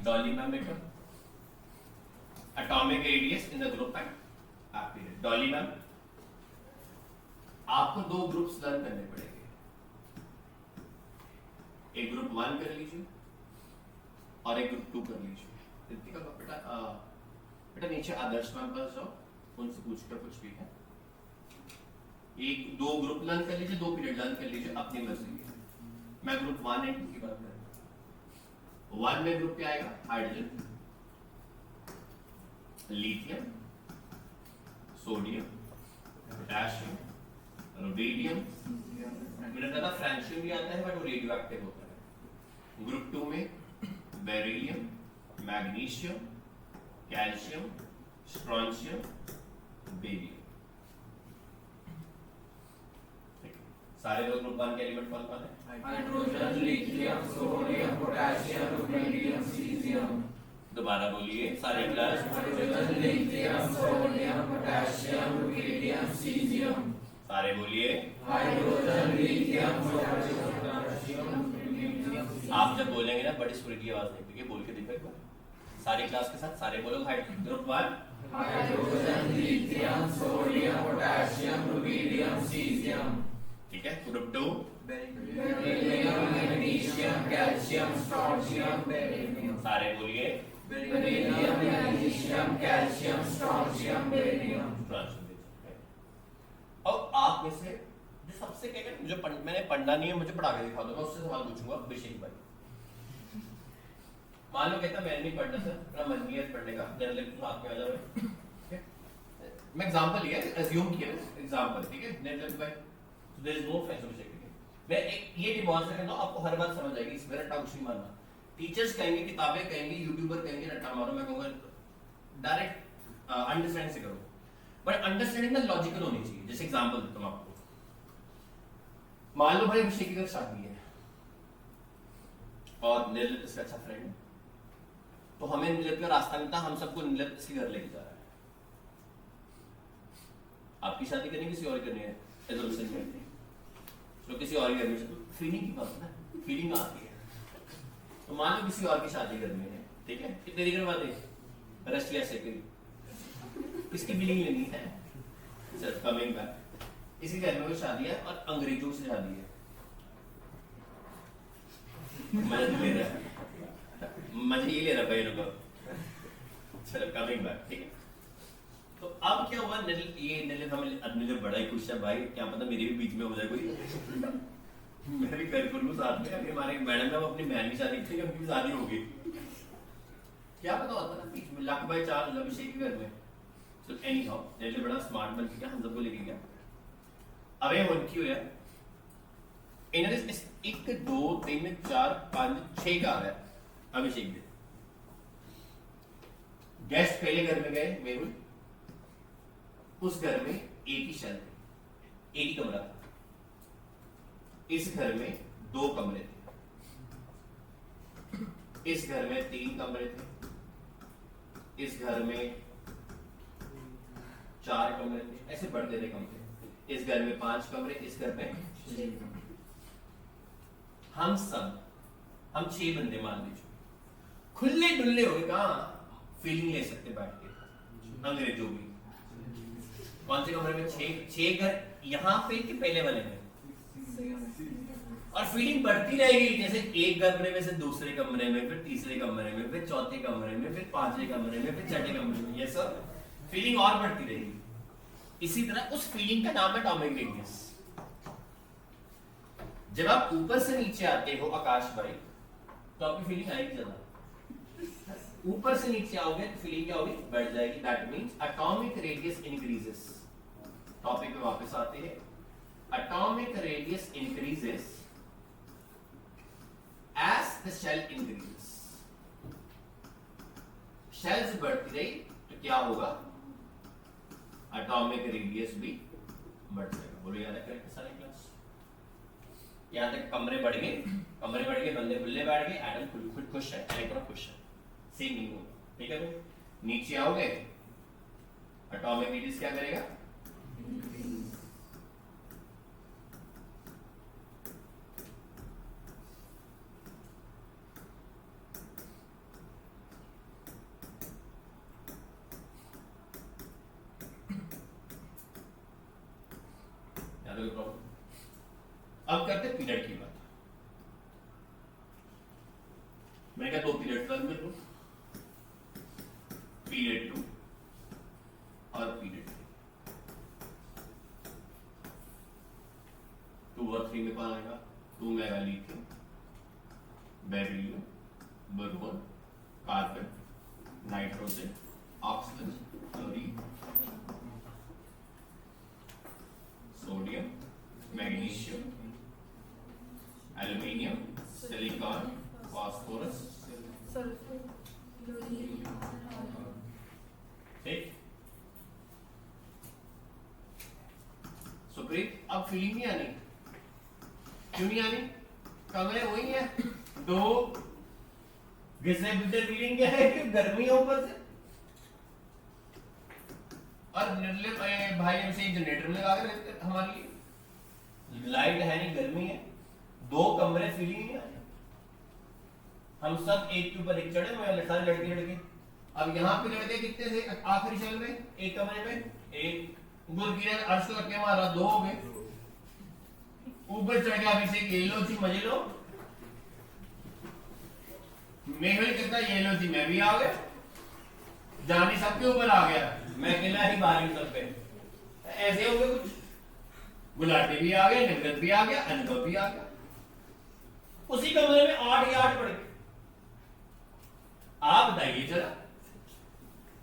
डॉली मैम बेटा, atomic radius in the group and period. Dolly ma'am, आपको दो ग्रुप्स लर्न करने पड़ेंगे। एक ग्रुप 1 कर लीजिए और एक ग्रुप 2 कर लीजिए। रितिका का बेटा नीचे आदर्श मैम पास जाओ, उनसे पूछकर कुछ भी है। एक दो ग्रुप लर्न कर लीजिए, दो पीरियड लर्न कर लीजिए अपनी मर्जी की। मैं ग्रुप 1 एंड 2 की बात कर रहा हूं। 1 में ग्रुप क्या आएगा? Hydrogen, lithium, sodium, potassium, rubidium, मैंने कहा फ्रेंशियम भी आता है बट वो रेडियो एक्टिव होता है। ग्रुप 2 में beryllium, magnesium, calcium, strontium, barium. सारे लोग ग्रुप 1 के एलिमेंट कौन कौन है? Hydrogen, lithium, sodium, potassium, rubidium, caesium. दोबारा बोलिए सारे class. Hydrogen, lithium, sodium, potassium, rubidium, caesium. सारे बोलिए। Hydrogen, lithium, potassium. आप जब बोलेंगे ना बड़ी सुरीली आवाज निकलेगी, बोल के देखो एक बार सारी क्लास के साथ। सारे बोलो group 1 hydrogen, lithium, sodium, potassium, rubidium, caesium. ठीक है। Group 2 beryllium, magnesium, calcium, strontium, beryllium. सारे बोलिए। Beryllium, magnesium, calcium, strontium, beryllium. और आप में से जो सबसे कहकर मुझे मैंने पढ़ना नहीं है, मुझे पढ़ा के दिखा दो, मैं उससे सवाल पूछूंगा। अभिषेक भाई मान लो कहता मैंने नहीं पढ़ना सर, मेरा मन नहीं है पढ़ने का, जनरल हाथ में आ जाओ। मैं एग्जांपल लिया, अज्यूम किया एग्जांपल, ठीक है जनरल भाई। So there is no offense Abhishek, ठीक है। मैं एक ये डिमॉन्स्ट्रेट करता हूं, आपको हर बात समझ आएगी, इस मेरा टंग नहीं मारना। टीचर्स कहेंगे, किताबें कहेंगे, यूट्यूबर कहेंगे रट्टा मारो, मैं कहूंगा डायरेक्ट अंडरस्टैंड से करो। बट अंडरस्टैंडिंग ना लॉजिकल होनी चाहिए। जैसे एग्जांपल देता हूं आपको, मान लो भाई अभिषेक की घर शादी है और नीलत इसका अच्छा फ्रेंड है, तो हमें नीलत का रास्ता मिलता, हम सबको नीलत इसके घर लेके जा रहा है। आपकी शादी करनी किसी और करनी है, एजम्पशन में तो किसी और घर में, फीलिंग की बात है ना, फीलिंग आती है। तो मान लो किसी और की शादी करनी है, ठीक है, कितने दिन बाद रशिया से करी, किसकी फीलिंग लेनी है? सर कमिंग बैक, इसी घर में वो शादी है और अंग्रेजों से शादी है, मजा ले रहा है, मजा ये ले रहा भाई लोगों। चलो कमिंग बैक, ठीक है। तो अब क्या हुआ, ये नीलत हमें बड़ा ही खुश है भाई, क्या पता मेरे भी बीच में हो जाए कोई, मैं भी कर लूं साथ में। अभी हमारे मैडम ने अपनी बहन की शादी की, उनकी शादी होगी, क्या पता होता ना बीच में लाख बाई 4 अभिषेक के घर में। सो एनी हाउ नीलत बड़ा स्मार्ट बन गया, हम सबको लेके गया। अब ये उनकी हुआ इन्होंने 1 2 3 4 5 6 का आ रहा है अभिषेक के गेस्ट पहले घर में गए मेहुल, उस घर में एक ही शेल थे, एक ही कमरा था। इस घर में 2 कमरे थे, इस घर में 3 कमरे थे, इस घर में 4 कमरे थे, ऐसे बढ़ते थे कमरे। इस घर में 5 कमरे, इस घर में 6 कमरे। हम 6 बंदे मान लीजिए, खुले डुल्ले हो गए, कहा फीलिंग ले सकते बैठ के, अंग्रेजों भी। कौन से कमरे में? 6 घर यहाँ पे कि पहले वाले में? और फीलिंग बढ़ती रहेगी, जैसे एक कमरे में से दूसरे कमरे में, फिर तीसरे कमरे में, फिर चौथे कमरे में, फिर 5वें कमरे में, फिर 6ठे कमरे में, ये सब फीलिंग और बढ़ती रहेगी। इसी तरह उस फीलिंग का नाम है एटॉमिक रेडियस। जब आप ऊपर से नीचे आते हो आकाश भाई, तो आपकी फीलिंग आएगी ज्यादा, ऊपर से नीचे आओगे तो फीलिंग क्या होगी, बढ़ जाएगी। That means atomic radius increases. Topic पे वापस आते हैं। Atomic radius increases as the shell increases. Shells बढ़ती रही तो क्या होगा, एटॉमिक रेडियस भी बढ़ जाएगा। बोलो याद है करेक्ट सारे क्लास? यहां तक कमरे बढ़ गए, बंदे बुल्ले बैठ गए, एटम खुद खुश है, इलेक्ट्रॉन खुश है। सेम नहीं होगा, ठीक है भाई। नीचे आओगे एटॉमिक रेडियस क्या करेगा, प्रॉब्लम। अब करते पीरियड की बात। मैंने कहा 2 पीरियड कर लो, पीरियड 2 और पीरियड 2 और 3 में कौन आएगा, 2 में आएगा lithium, beryllium, boron, carbon, nitrogen, oxygen, chlorine, sodium, magnesium, aluminium, silicon, phosphorus, ठीक। सुप्रीत अब फीलिंग नहीं आनी, क्यों नहीं आनी, कमरे वही है, 2 घिसे पिटे फीलिंग क्या है कि गर्मी है ऊपर से, और निर्ले भाई हमसे जनरेटर में लगा के रखते हैं, हमारे लिए लाइट है नहीं, गर्मी है, 2 कमरे फीलिंग नहीं आनी। हम सब एक के ऊपर एक चढ़े हुए, सारे लड़के। अब यहाँ पे लड़के कितने थे आखिरी शहर में, एक कमरे में, एक ऊपर गिरे, अर्श को धक्के मारा, 2 हो गए, ऊपर चढ़ गया अभिषेक, ये लो जी मजे लो, मेहुल कहता ये लो जी मैं भी आ गया, जानी सबके ऊपर आ गया, मैं अकेला ही बाहर सब पे, ऐसे हो गए कुछ, गुलाटी भी आ गए, निर्गत भी आ गया, अनुभव भी आ गया, उसी कमरे में 8 या 8 पड़ गए। आप बताइए जरा,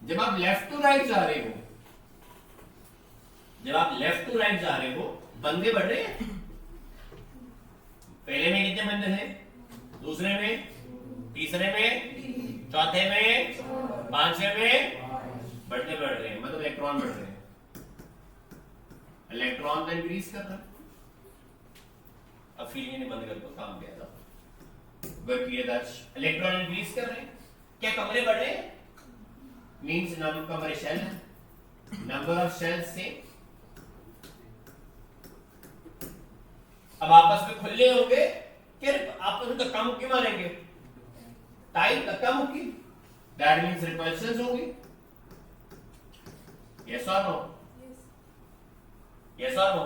जब आप लेफ्ट टू राइट जा रहे हो, बंदे बढ़ रहे हैं। पहले में कितने बंदे थे, दूसरे में, तीसरे में, चौथे में, 5वें में, बढ़ रहे हैं, मतलब इलेक्ट्रॉन बढ़ रहे हैं, इलेक्ट्रॉन तो इंक्रीज कर रहा है। अब फीलिंग ने बंद कर दो, काम किया था, इलेक्ट्रॉन इंक्रीज कर रहे हैं, क्या कमरे बढ़ रहे हैं, मींस नंबर कमरे शेल है, नंबर ऑफ शेल्स से अब आपस में खुले होंगे, फिर आपस में धक्का मुक्की मारेंगे, टाइट धक्का मुक्की, दैट मींस रिपल्शंस होंगी। यस और नो, यस और नो।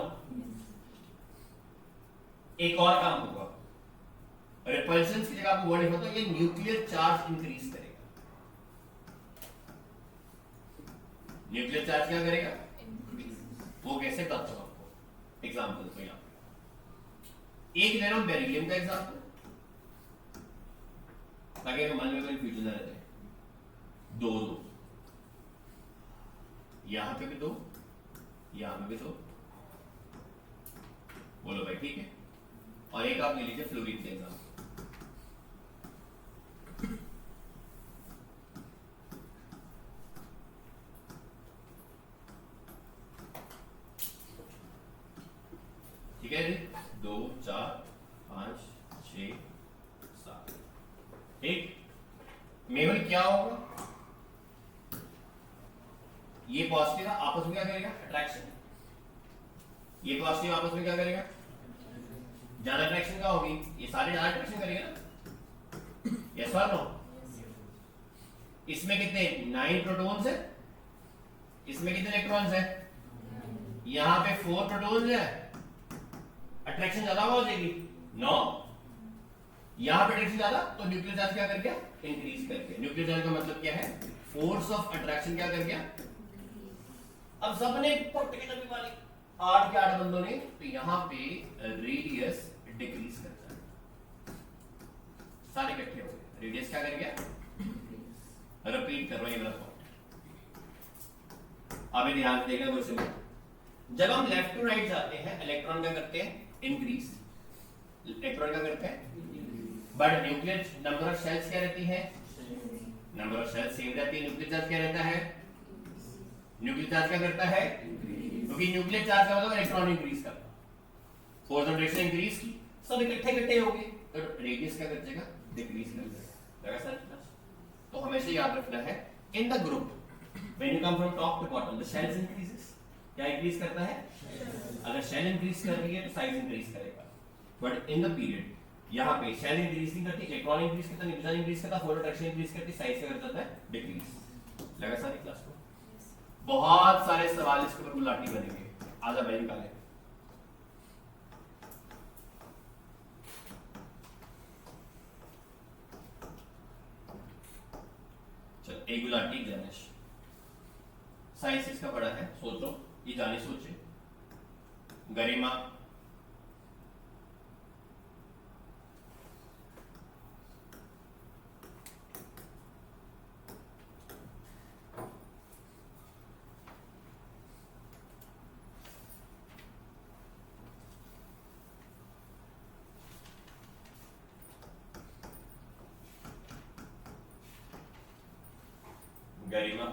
एक और काम होगा, रिपल्शंस की जगह आपको वर्ड होता है, ये न्यूक्लियर चार्ज इंक्रीज करेगा। न्यूक्लियर चार्ज क्या करेगा, वो कैसे बताता हूं आपको, एग्जांपल तो यहां एक ले रहा हूं बेरिलियम का एग्जांपल, ताकि मन में कोई कंफ्यूजन ना रहे। 2 यहां पे भी 2, यहां पे भी 2, बोलो भाई ठीक है। और एक आप ले लीजिए फ्लोरीन का एग्जांपल, ठीक है जी, 2 4 5 6 7, ठीक। मेहुल क्या होगा, ये पॉजिटिव आपस में क्या करेगा, अट्रैक्शन, ये पॉजिटिव आपस में क्या करेगा, ज्यादा अट्रैक्शन क्या होगी, ये सारे ज्यादा अट्रैक्शन करेंगे ना, यस और नो। इसमें कितने 9 प्रोटॉन्स है, इसमें कितने इलेक्ट्रॉन्स है, यहां पे 4 प्रोटॉन्स है, अट्रैक्शन ज्यादा हो जाएगी 9, यहां पे अट्रैक्शन ज्यादा, तो न्यूक्लियर चार्ज क्या कर गया, इंक्रीज कर गया। न्यूक्लियर चार्ज का मतलब क्या है, फोर्स ऑफ अट्रैक्शन क्या कर गया। अब सबने पुट के नबी वाले 8 के 8 बंदों ने, तो यहां पे रेडियस डिक्रीज करता है, सारे इकट्ठे हो गए, रेडियस क्या कर गया, रिपीट कर रहा हूं ये मेरा पॉइंट। अभी ध्यान देगा क्वेश्चन में, जब हम लेफ्ट टू राइट जाते हैं इलेक्ट्रॉन क्या करते हैं, इंक्रीज। इलेक्ट्रॉन क्या करते हैं, but nuclear number of shells क्या रहती है, नंबर ऑफ शेल्स सेम रहती है। न्यूक्लियर चार्ज क्या रहता है, न्यूक्लियर चार्ज क्या करता है, क्योंकि न्यूक्लियर चार्ज का मतलब इलेक्ट्रॉन इंक्रीज करता है। फोर्स ऑफ डायरेक्शन इंक्रीज की, सब इकट्ठे इकट्ठे हो गए तो रेडियस क्या कर जाएगा, डिक्रीज कर जाएगा। लगा सर? तो हमेशा याद रखना है in the group when you come from top to bottom the shells increases. क्या इंक्रीज करता है, अगर शेल इंक्रीज कर रही है तो साइज इंक्रीज करेगा। बट इन द पीरियड यहाँ पे शेल इंक्रीज नहीं करती, इलेक्ट्रॉन इंक्रीज करता है, न्यूक्लियर इंक्रीज करता है, फोटो अट्रैक्शन इंक्रीज करती है, साइज क्या कर जाता है, डिक्रीज। लगा सारी क्लास को? बहुत सारे सवाल इसके ऊपर गुलाटी बनेंगे। आजा भाई निकाले। चल एक गुलाटी गणेश, साइज इसका बड़ा है, सोचो ये जाने सोचे। गरिमा, गरिमा,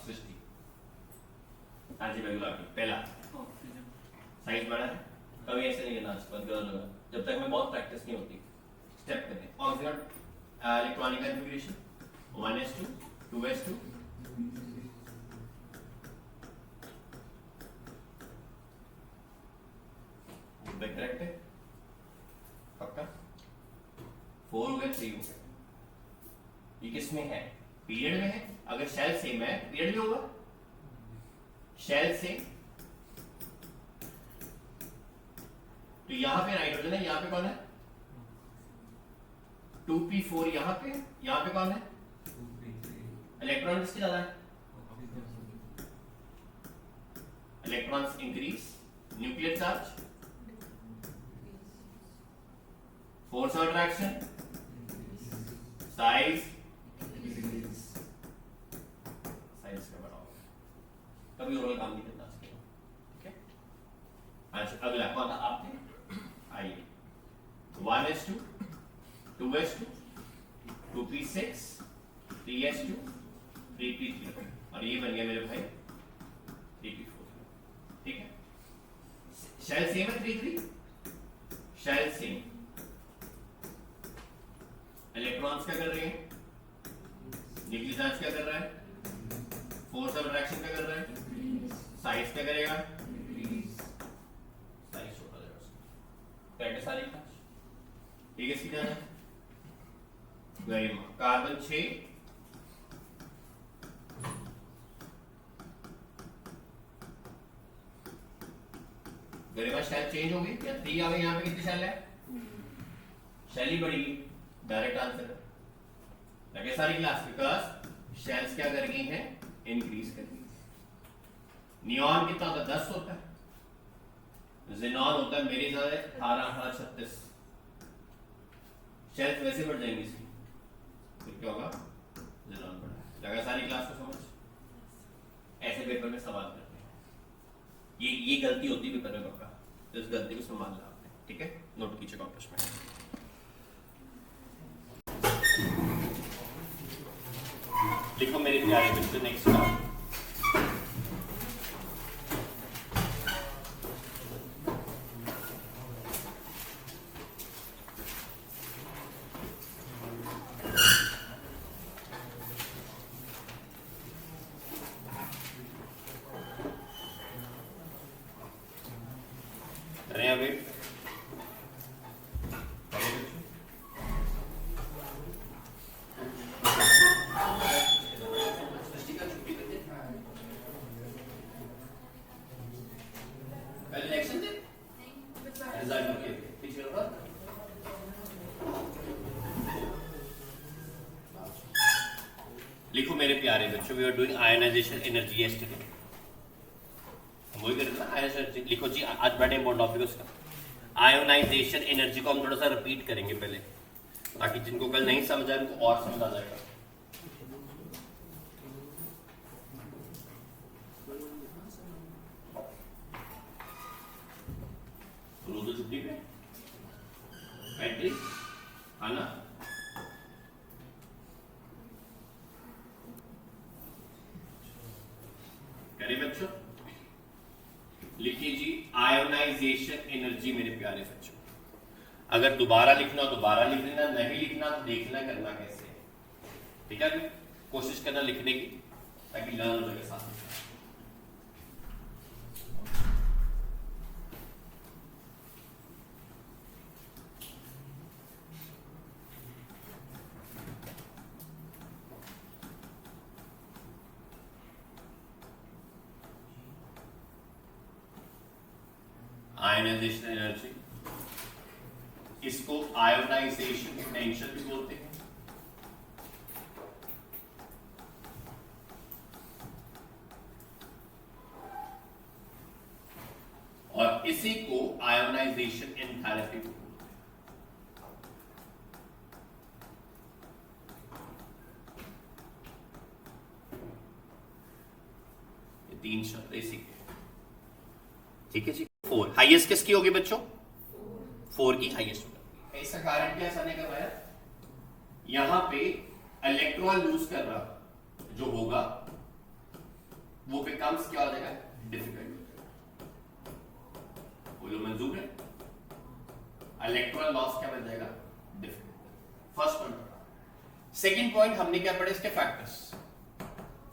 सृष्टि। हाँ जी भाई गुलाटी पहला साइज बड़ा है, कभी ऐसे नहीं करना जब तक में बहुत प्रैक्टिस नहीं होती। स्टेप करें oxygen electronic configuration 1s2 2s2 correct है पक्का। 4 हो गया 3 हो गया। ये किसमें है, पीरियड में है। अगर शेल सेम है पीरियड में होगा, शेल सेम तो यहां पे नाइट्रोजन है, यहां पे कौन है 2p4, यहां पे कौन है, इलेक्ट्रॉन किसके ज्यादा है, electrons increase, nuclear charge, force of attraction, size का बड़ा होगा, कभी और काम नहीं करना चाहिए। ठीक है, अच्छा अगला कौन था आपने, आइए 1s2 2s2 2p6 3s2 3p3 और ये बन गया मेरे भाई 3p4। ठीक है, शेल सेम है 3 शेल सेम, इलेक्ट्रॉन्स क्या कर रहे हैं, न्यूक्लियर चार्ज क्या कर रहा है, फोर्स ऑफ अट्रैक्शन क्या कर रहा है, साइज क्या करेगा, साइज छोटा जाएगा उसका। सारी क्लास ठीक है, सीधा है गरिमा कार्बन 6 गरिमा शेल चेंज हो गई या 3 आ गई, यहाँ पे कितनी शेल है, शेल ही बढ़ी गई, डायरेक्ट आंसर है। लगे सारी क्लास, बिकॉज शेल्स क्या कर गई हैं, इंक्रीज कर गई। नियॉन कितना होता है 10 होता है, ज़ेनॉन होता है मेरे ज्यादा 18 36, शेल्स वैसे बढ़ जाएंगी इसकी, फिर क्या होगा, ज़ेनॉन बढ़ा। लगा सारी क्लास को समझ? ऐसे पेपर में सवाल करते हैं, ये गलती होती है पेपर में पक्का, तो इस गलती को संभालना आपने। ठीक है, नोट कीजिए कॉपी में। लिखो मेरे प्यारे बच्चों नेक्स्ट का वेट लिखो मेरे प्यारे बच्चों, we are doing ionisation energy yesterday, हम वही कर रहे थे ना आयनाइजेशन। लिखो जी, आज बड़ा इंपॉर्टेंट टॉपिक है उसका, आयोनाइजेशन एनर्जी को हम थोड़ा सा रिपीट करेंगे पहले, ताकि जिनको कल नहीं समझ आए उनको और समझ आ जाएगा। खाना, करें बच्चों? लिखिए जी आयोनाइजेशन एनर्जी मेरे प्यारे बच्चों। अगर दोबारा लिखना हो दोबारा लिख लेना, नहीं लिखना तो देखना करना कैसे है, ठीक है? कोशिश करना लिखने की ताकि लर्न हो जाए साथ में। आयोनाइजेशन एनर्जी, इसको आयोनाइजेशन पोटेंशियल भी बोलते हैं। और इसी को आयोनाइजेशन एंथैल्पी भी बोलते हैं। ये तीन शब्द इसी के, ठीक है जी। 4 हाईएस्ट किसकी होगी बच्चों? 4 की हाईएस्ट होगी। इसका कारण क्या सर ने करवाया? यहां पे इलेक्ट्रॉन लूज कर रहा जो होगा वो बिकम्स क्या हो जाएगा? डिफिकल्ट। बोलो मंजूर है? इलेक्ट्रॉन लॉस क्या बन जाएगा? Difficult. First point. Second point हमने क्या पढ़े इसके फैक्टर्स।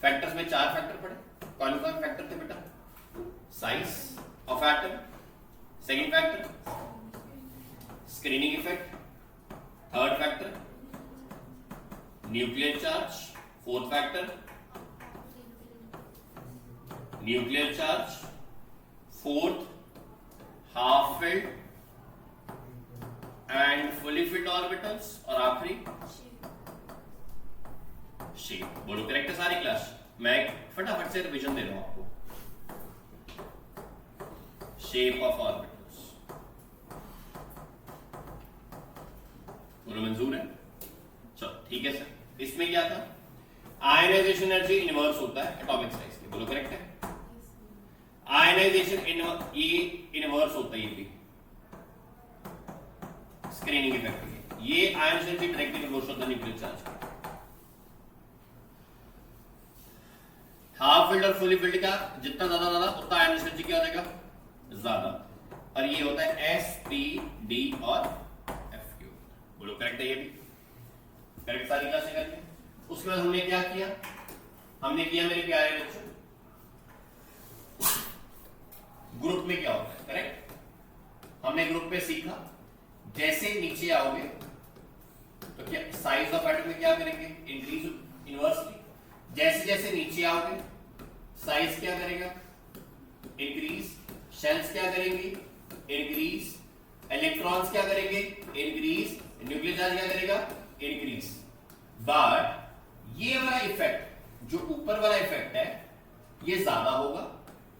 फैक्टर्स में 4 फैक्टर पढ़े। कौन कौन फैक्टर थे बेटा? Size of atom, second factor screening effect, third factor nuclear charge, fourth factor nuclear charge, fourth half filled and fully filled orbitals, और आखिरी shape। बोलो करेक्ट है सारी क्लास? मैं फटाफट से रिवीजन दे रहा हूं आपको। शेप ऑफ ऑर्बिटल्स, बोलो मंजूर है? चलो ठीक है सर। इसमें क्या था? आयनाइजेशन एनर्जी इनवर्स होता है एटॉमिक साइज के। बोलो करेक्ट है? आयनाइजेशन ये इनवर्स होता है, ये भी स्क्रीनिंग इफेक्ट। ये आयनाइजेशन एनर्जी डायरेक्टली इनवर्स होता है न्यूक्लियर चार्ज का। हाफ फील्ड और फुली फील्ड का जितना ज्यादा उतना आयनाइजेशन एनर्जी क्या हो जाएगा? ज्यादा। और ये होता है एस पी डी और एफ क्यू। बोलो करेक्ट है? ये भी करेक्ट सारी क्लासें करके। उसके बाद हमने क्या किया? हमने किया मेरे प्यारे बच्चों ग्रुप में क्या होता है। करेक्ट? हमने ग्रुप में सीखा जैसे नीचे आओगे तो क्या साइज ऑफ एटम में क्या करेंगे? Increase inversely. जैसे जैसे नीचे आओगे साइज क्या करेगा? इंक्रीज। शेल्स क्या करेंगे? इंक्रीज। इलेक्ट्रॉन्स क्या करेंगे? इंक्रीज। न्यूक्लियर चार्ज क्या करेगा? इंक्रीज। बट ये वाला इफेक्ट जो ऊपर वाला इफेक्ट है ये ज्यादा होगा,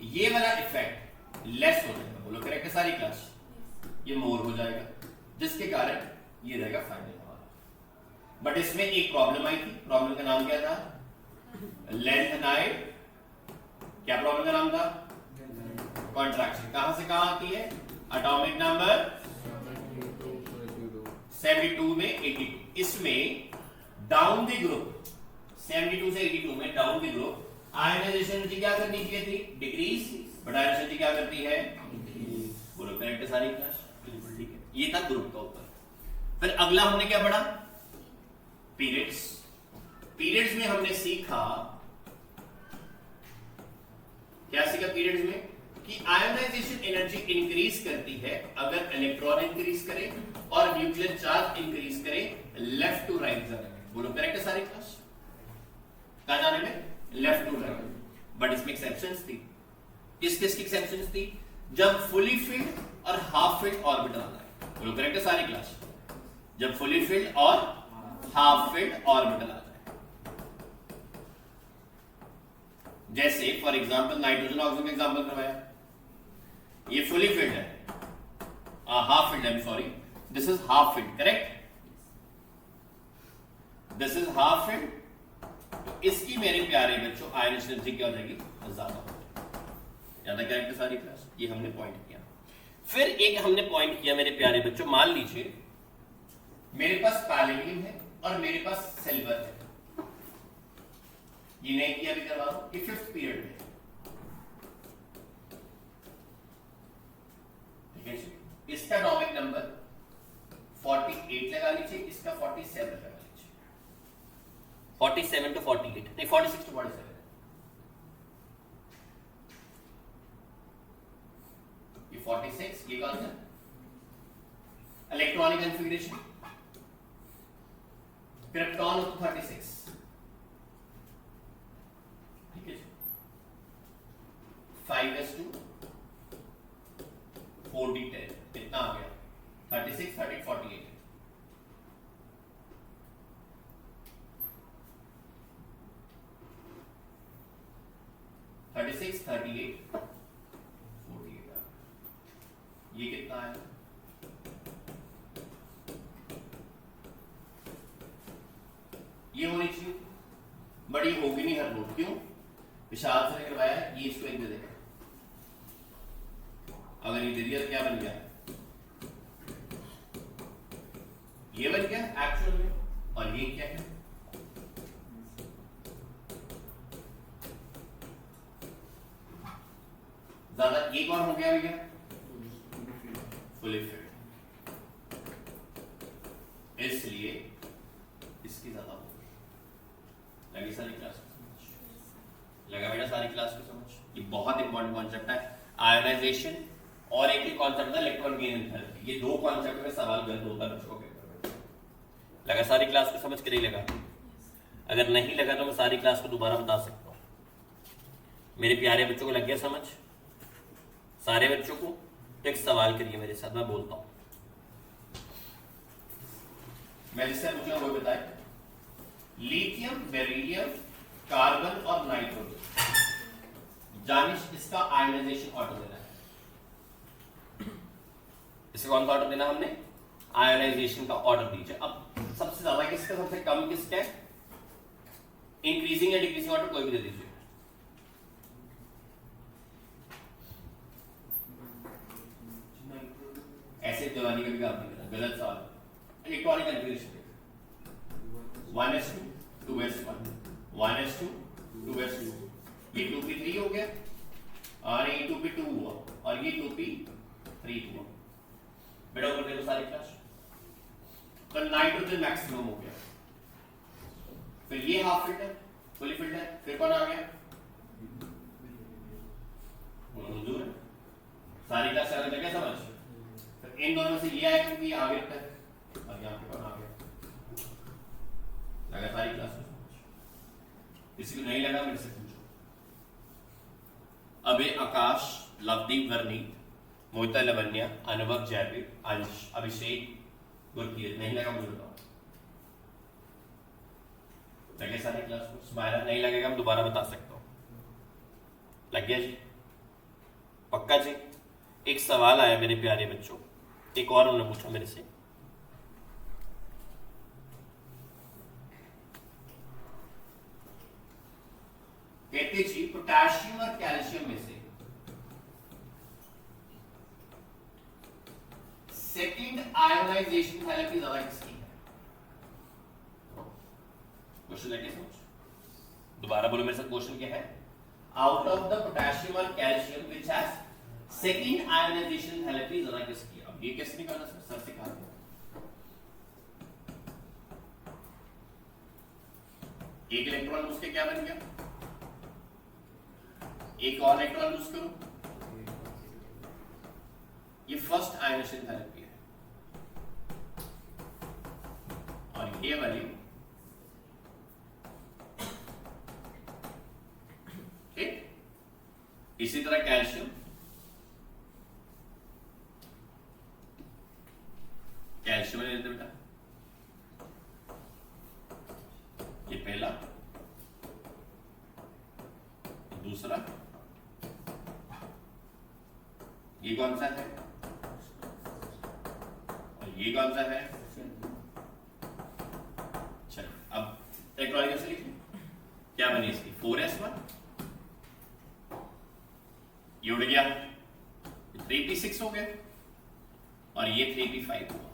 ये वाला इफेक्ट लेस हो जाएगा। बोलो करेक्ट है सारी क्लास? ये मोर हो जाएगा, जिसके कारण ये रहेगा फाइनल हमारा। बट इसमें एक प्रॉब्लम आई थी। प्रॉब्लम का नाम क्या था? लेंथनाइड। क्या प्रॉब्लम का नाम था? कॉन्ट्रैक्शन। कहां से कहां आती है? एटॉमिक नंबर 72 में 82। इसमें डाउन द ग्रुप 72 से 82 में down the group ionisation energy क्या करनी चाहिए थी? डिक्रीज। बट आयनाइजेशन एनर्जी क्या करती है? बोलो करेक्ट है सारी क्लास? बिल्कुल ठीक है। ये था ग्रुप का ऊपर। फिर अगला हमने क्या पढ़ा? पीरियड्स। पीरियड्स में हमने सीखा, क्या सीखा पीरियड्स में? कि आयोनाइजेशन एनर्जी इंक्रीज करती है अगर इलेक्ट्रॉन इंक्रीज करे और न्यूक्लियर चार्ज इंक्रीज करे लेफ्ट टू राइट जाने में। बोलो करेक्ट है सारी क्लास? कहां जाने में? Left to right. बट इसमें एक्सेप्शंस थी। किस किस की एक्सेप्शंस थी? जब फुली फिल्ड और हाफ फिल्ड ऑर्बिटल आता है। बोलो करेक्ट है सारी क्लास? जब फुली फिल्ड और हाफ फिल्ड ऑर्बिटल आता है। जैसे फॉर एग्जांपल नाइट्रोजन ऑक्सीजन का एग्जांपल करवाया। ये फुली फिल्ड है, हाफ फिल्ड है, sorry, this is half filled. Correct? This is half filled. तो इसकी मेरे प्यारे बच्चों आयनाइजेशन एनर्जी क्या हो जाएगी? ज्यादा हो जाएगी। ज्यादा करेक्ट है सारी क्लास? ये हमने पॉइंट किया। फिर एक हमने पॉइंट किया मेरे प्यारे बच्चों, मान लीजिए मेरे पास पैलेडियम है और मेरे पास सिल्वर है, ये नहीं किया भी करवा दो, ये 5th पीरियड में, ठीक है जी। इसका एटॉमिक नंबर 48 लगा लीजिए, इसका 47 लगा लीजिए, 47 to 48 नहीं 46 to 47, ये 46, ये कौन सा इलेक्ट्रॉनिक कॉन्फ़िगरेशन, क्रिप्टॉन हो तो 36, ठीक है जी। 5s2 4d10 कितना आ गया 36 30 48, थर्टी सिक्स 38 48, ये कितना है, ये होनी चाहिए, बड़ी होगी नहीं हर नोट, क्यों विशाल से करवाया है, ये इसको एक दे देगा, अगर ये दे दिया तो क्या बन गया, ये बन गया एक्चुअल में, और ये क्या है, ज्यादा ये कौन हो गया भैया, फुली फिल्ड, इसलिए इसकी ज्यादा होगी। लगी सारी क्लास को समझ, लगा बेटा सारी क्लास को समझ, ये बहुत इंपॉर्टेंट कॉन्सेप्ट है आयोनाइजेशन, और एक ही कॉन्सेप्ट है इलेक्ट्रॉन गेन एंथैल्पी, ये दो कॉन्सेप्ट में सवाल गलत होता है बच्चों के। लगा सारी क्लास को समझ के नहीं लगा, अगर नहीं लगा तो मैं सारी क्लास को दोबारा बता सकता हूँ। मेरे प्यारे बच्चों को लग गया समझ, सारे बच्चों को, तो एक सवाल करिए मेरे साथ, मैं बोलता हूं, मैं जिससे पूछा वो बताए, लिथियम, बेरिलियम, कार्बन और नाइट्रोजन, जानिश इसका आयोनाइजेशन ऑर्डर देना है, इसका कौन सा ऑर्डर देना हमने, आयोनाइजेशन का ऑर्डर दीजिए। अब सबसे ज्यादा किसका, सबसे कम किसका है, इंक्रीजिंग या डिक्रीजिंग ऑर्डर कोई भी दे दीजिए, ऐसे जवानी का भी काम नहीं करना, गलत सवाल। Electronic configuration 1s2 2s1 1s2 2s2, ये 2p3 हो गया, और ये 2p2 हुआ, और ये 2p3 हुआ, बेटा ऊपर देखो सारी क्लास, तो नाइट्रोजन मैक्सिमम हो गया, फिर ये हाफ फिल्टर फुली फिल्टर, फिर कौन आ गया, मंजूर है, सारी क्लास चलने लगे समझ, इन दोनों में से ये आया क्योंकि आगे रहता है, और यहाँ पे कौन आ गया, लगा सारी क्लास में समझ, किसी को नहीं लगा मेरे से पूछो। अबे आकाश, लवदीप वर्णीत, मोहिता लवन्या, अनुभव जयवीर, अंश, अभिषेक, गुरकीरत, नहीं लगा मुझे बताओ, लगे सारी क्लास को, स्माइलर नहीं लगेगा मैं दोबारा बता सकता हूँ, लग गया जी, पक्का जी। एक सवाल आया मेरे प्यारे बच्चों, एक और उन्होंने पूछा मेरे से, कहते जी पोटेशियम और कैल्शियम में से सेकंड आयोनाइजेशन थेरेपी ज्यादा किसकी है, क्वेश्चन लगे समझ, दोबारा बोलो मेरे साथ, क्वेश्चन क्या है, आउट ऑफ द पोटेशियम और calcium which has second ionisation therapy ज्यादा किसकी है। अब ये कैसे निकालना सर सिखा दो, एक इलेक्ट्रॉन लूज के क्या बन गया, एक और इलेक्ट्रॉन लूज करो, ये फर्स्ट आयोनाइजेशन थेरेपी है, और ये वाली ठीक, इसी तरह कैल्शियम, कैल्शियम ले लेते बेटा, ये पहला, दूसरा, ये कौन सा है, और ये कौन सा है, चलो अब इलेक्ट्रॉनिक से लिखिए, क्या बनी इसकी 4s1, ये उड़ गया, 3p6 हो गया, और ये 3p5 हुआ,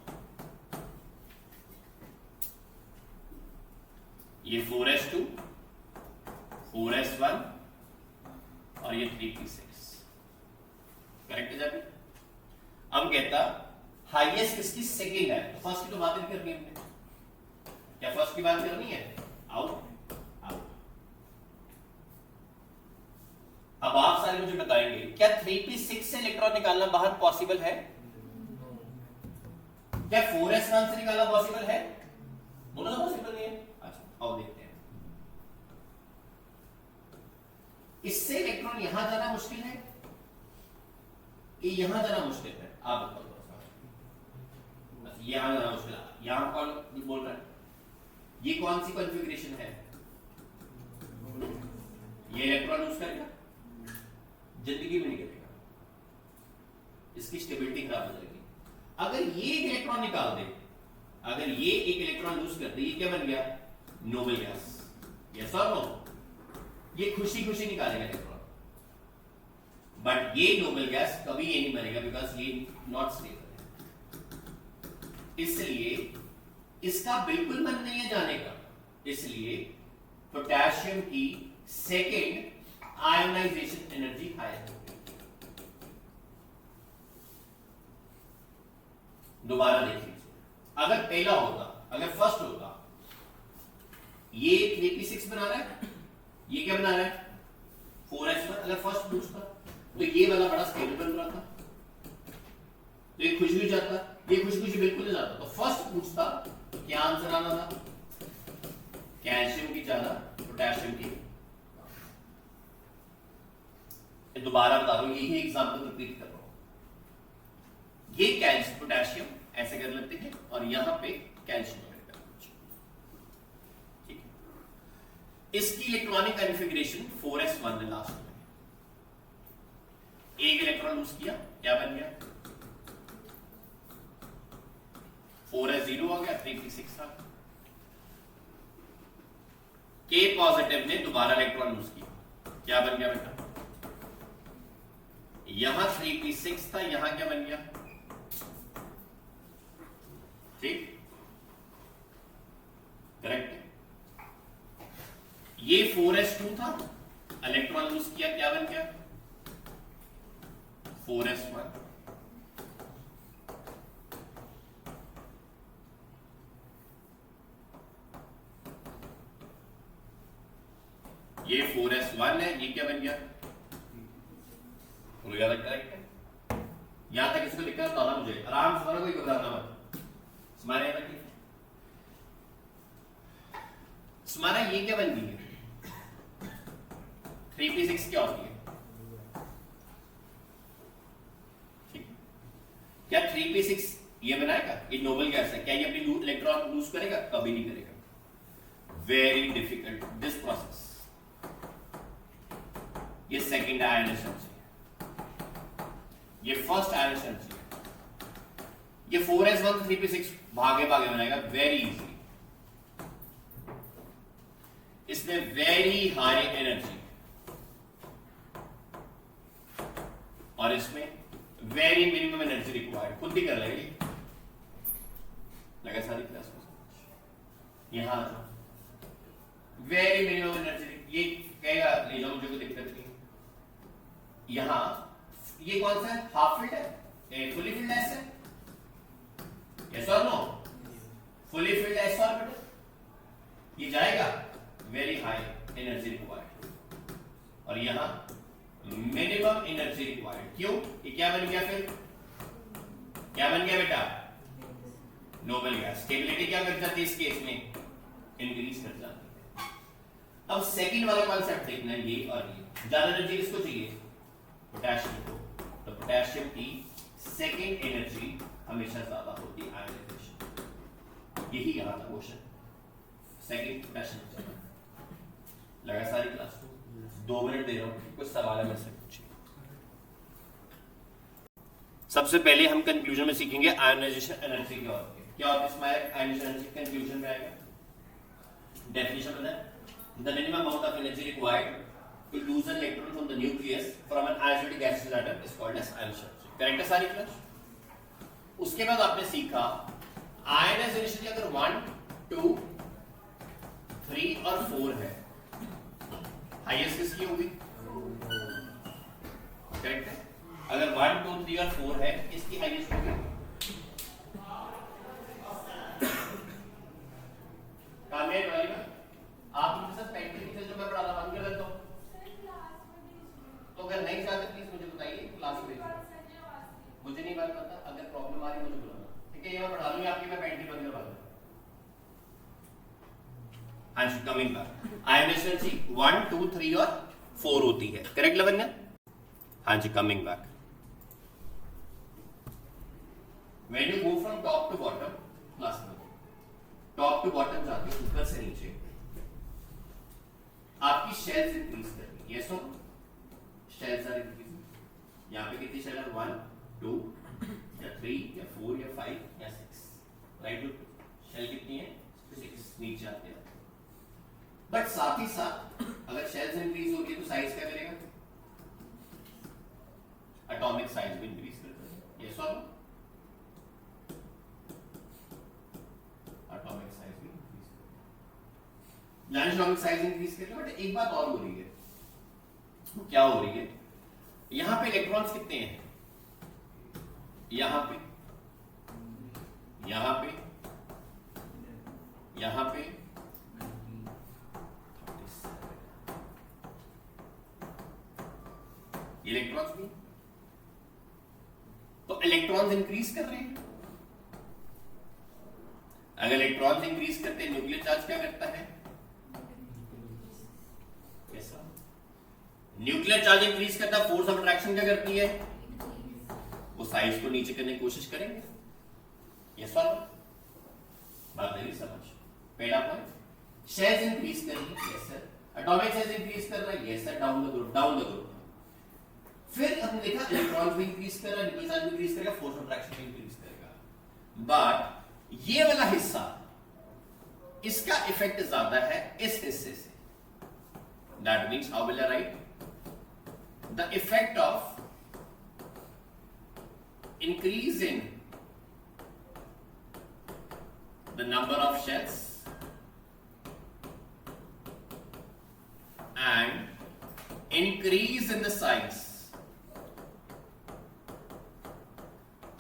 ये 4s2 4s1 और ये 3p6 करेक्ट है जाबी। अब कहता हाईएस्ट किसकी सेकंड है, तो फर्स्ट की तो बात नहीं करनी हमने, क्या फर्स्ट की बात करनी है, आउट आउट। अब आप सारे मुझे बताएंगे क्या 3p6 से इलेक्ट्रॉन निकालना बाहर पॉसिबल है, क्या 4s1 से निकालना पॉसिबल है, दोनों तो पॉसिबल नहीं है। अच्छा आओ देखते हैं, इससे इलेक्ट्रॉन यहां जाना मुश्किल है कि यहां जाना मुश्किल है, आप बताओ। यहां जाना मुश्किल है, यहां कौन बोल रहा है, ये कौन सी कॉन्फ़िगरेशन है, ये इलेक्ट्रॉन यूज करेगा, जिंदगी में नहीं करेगा, इसकी स्टेबिलिटी खराब हो जाएगी। अगर ये एक इलेक्ट्रॉन निकाल दे, अगर ये एक इलेक्ट्रॉन यूज कर दे, ये क्या बन गया, नोबल गैस, यस और नो, ये खुशी खुशी निकालेगा इलेक्ट्रॉन, बट ये नोबल गैस कभी ये नहीं बनेगा बिकॉज ये नॉट स्टेबल है, इसलिए इसका बिल्कुल मन नहीं है जाने का, इसलिए पोटेशियम की सेकेंड आयोनाइजेशन एनर्जी हाई होगी। दोबारा देखिए, अगर पहला होता, अगर फर्स्ट होता, ये 3p6 बना रहा है, ये क्या बना रहा है 4s1, अगर फर्स्ट पूछता तो ये वाला बड़ा स्टेबल बन रहा था, तो ये खुश भी जाता, ये खुश खुशी बिल्कुल नहीं जाता, तो फर्स्ट पूछता तो क्या आंसर आना था, कैल्शियम की ज्यादा पोटेशियम की। दोबारा बता रहा हूं, यही एग्जांपल रिपीट कर रहा हूं, ये कैल्शियम पोटेशियम ऐसे कर लेते हैं और यहां पे कैल्शियम ऐड कर लेते हैं, ठीक है। इसकी इलेक्ट्रॉनिक कॉन्फ़िगरेशन 4s1 है लास्ट में, एक इलेक्ट्रॉन लूज किया, क्या बन गया 4s0 हो गया, 3p6 था। K पॉजिटिव ने दोबारा इलेक्ट्रॉन लूज किया, क्या बन गया बेटा, यहां 3p6 था, यहां क्या बन गया, ठीक करेक्ट। ये 4s2 था, इलेक्ट्रॉन लूज किया, क्या बन गया 4s1, ये 4s1 है, ये क्या बन गया, करेक्ट है। यहां तक इसको दिक्कत ना मुझे आराम से, कोई घबराना मत, स्मारा स्मारा ये क्या बन गई है 3p6 क्या होती है, ठीक, क्या 3p6 ये बनाएगा, ये नोबल गैस है, क्या ये अपनी इलेक्ट्रॉन लूज करेगा, कभी नहीं करेगा, वेरी डिफिकल्ट दिस प्रोसेस। ये सेकंड आयोनाइजेशन है, ये फर्स्ट आयोनाइजेशन है, ये 4s1 3p6 भागे भागे बनाएगा वेरी इजी, इसमें वेरी हाई एनर्जी और इसमें वेरी मिनिमम एनर्जी रिक्वायर्ड, खुद ही कर लेगा, लगा सारी क्लास में, यहां वेरी मिनिमम एनर्जी, ये कहेगा ले जाओ मुझे कोई दिक्कत नहीं, यहां ये कौन सा है, हाफ फील्ड है, फुली फील्ड एस है, यस और no, fully filled S orbital, ये जाएगा वेरी हाई एनर्जी रिक्वायर्ड, और यहां मिनिमम एनर्जी रिक्वायर्ड, क्यों, ये क्या बन गया, फिर क्या बन गया बेटा, नोबल गैस, स्टेबिलिटी क्या कर जाती है इस केस में, इंक्रीज कर जाती है। अब सेकंड वाला कॉन्सेप्ट देखना है, ये और ये, ज्यादा एनर्जी किसको चाहिए, पोटेशियम को, तो पोटेशियम की सेकंड एनर्जी हमेशा ज्यादा होती है आयोनाइजेशन, यही यहां था क्वेश्चन, सेकंड पोटेशियम ज्यादा, लगा सारी क्लास को, 2 मिनट दे रहा हूं, कुछ सवाल है मेरे से पूछिए। सबसे पहले हम कंक्लूजन में सीखेंगे आयोनाइजेशन एनर्जी क्या होती है, क्या होती है इसमें आयोनाइजेशन एनर्जी, कंक्लूजन में आएगा, डेफिनेशन पता है, the minimum amount of energy required to lose an electron from the nucleus from an isolated gaseous atom is called as ionization, correct है सारी क्लास। उसके बाद आपने सीखा आयोनाइजेशन की अगर 1 2 3 3 और 4 है, हाईएस्ट किसकी होगी? करेक्ट है। अगर 1 2 3 और 4 है, किसकी हाईएस्ट होगी? कामयाब वाली बात। आप उनके साथ प्रैक्टिकल जो मैं पढ़ा रहा बंद कर देता हूँ, तो अगर नहीं चाहते प्लीज मुझे बताइए, क्लास में मुझे नहीं बात पता, अगर प्रॉब्लम आ रही मुझे बुलाना, ठीक है? ये मैं पढ़ा लूंगी आपकी, मैं पेंटिंग बंद करवा दूंगा। हाँ जी, कमिंग बैक, आयोनाइजेशन सी 1 2 3 और 4 होती है, करेक्ट लवन्या? हाँ जी, coming back, when you go from top to bottom, class में टॉप टू बॉटम जाते हैं, ऊपर से नीचे, आपकी शेल्स इंक्रीज करनी है, यस और शेल्स आर इंक्रीजिंग। यहाँ पे कितनी शेल है? 1 2 या 3 या 4 या 5 या 6, राइट? शेल कितनी है? 6, नीचे आते हैं। बट साथ ही साथ अगर शेल्स इंक्रीज होगी तो साइज क्या करेगा? एटॉमिक साइज भी इंक्रीज करता है, यस और एटॉमिक साइज भी इंक्रीज करता है। एटॉमिक साइज इंक्रीज कर रही है, बट एक बात और हो रही है। क्या हो रही है? यहां पे इलेक्ट्रॉन्स कितने हैं? यहां पे, यहां पे, यहां पे, इलेक्ट्रॉन्स भी, तो इलेक्ट्रॉन्स इंक्रीज कर रहे हैं। अगर इलेक्ट्रॉन्स इंक्रीज करते हैं, न्यूक्लियर चार्ज क्या करता है? कैसा? न्यूक्लियर चार्ज इंक्रीज करता है, फोर्स ऑफ अट्रैक्शन क्या करती है? वो साइज को नीचे करने की कोशिश करेंगे, यस और नो? बात नहीं समझ? पहला पॉइंट, शेल्स इंक्रीज कर रही है, yes sir. Atomic size increase कर रहा है, yes sir. Down the group, down the group. फिर हमने देखा इलेक्ट्रॉन्स भी इंक्रीज कर रहा है, न्यूक्लियर चार्ज भी इंक्रीज करेगा, फोर्स ऑफ अट्रैक्शन भी इंक्रीज करेगा। बट ये वाला हिस्सा, इसका इफेक्ट ज्यादा है इस हिस्से से। That means how will I right? The effect of increase in the number of shells and increase in the size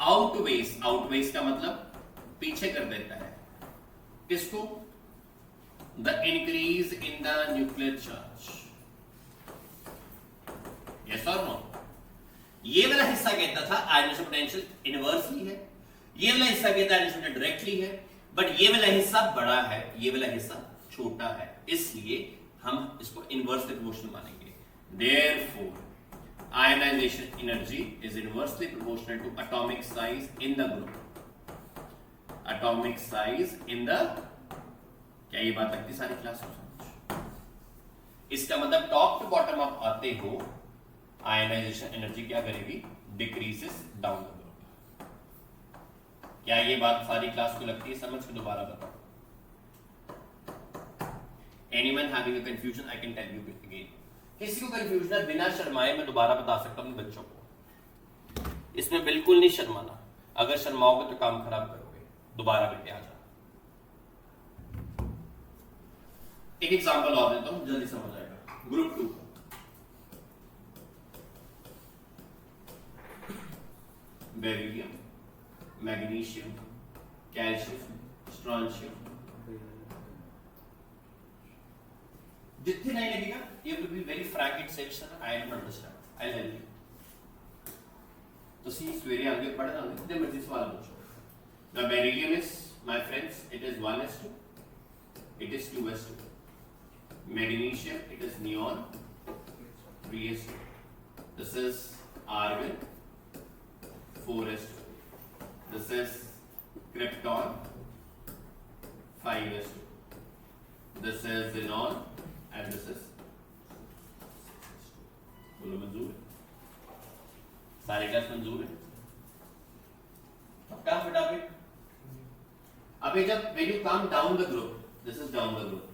outweighs का मतलब पीछे कर देता है किसको? The increase in the nuclear charge, yes or no? ये वाला हिस्सा कहता था आयनाइजेशन पोटेंशियल इनवर्सली है, ये वाला हिस्सा कहता है आयनाइजेशन डायरेक्टली है, बट ये वाला हिस्सा बड़ा है, ये वाला हिस्सा छोटा है, इसलिए हम इसको इनवर्सली प्रोपोर्शनल मानेंगे। Therefore, ionization energy is inversely proportional to atomic size in the group. Atomic size in the, क्या ये बात लगती सारी क्लास को समझ? इसका मतलब टॉप टू बॉटम आप आते हो, आयनाइजेशन एनर्जी क्या करेगी? Decreases down the group. क्या ये बात सारी क्लास को लगती है समझ? को दोबारा बताओ। Anyone having a confusion I can tell you again. किसी को कंफ्यूजन है, बिना शर्माए मैं दोबारा बता सकता हूं बच्चों को, इसमें बिल्कुल नहीं शर्माना। अगर शर्माओगे तो काम खराब करोगे। दोबारा बेटे आ जाओ। एक एग्जांपल और देता हूं, जल्दी समझ आएगा। Group 2 beryllium, magnesium, calcium, strontium, जितने नहीं लगेगा, you have to be very frank and say, sir, I don't understand. I'll help you. तो सी सवेरे आगे पढ़ना होगा, जितने मर्जी सवाल पूछो। Now beryllium is, my friends, it is 1s2, it is 2s2. Magnesium, it is neon, 3s2. This is argon, 4s2. This is krypton, 5s2. This is xenon and this is 6s2. बोलो मंजूर है? सारे क्लास मंजूर है? अब क्या फटाफट? अभी जब when you come down the group, this is down the group,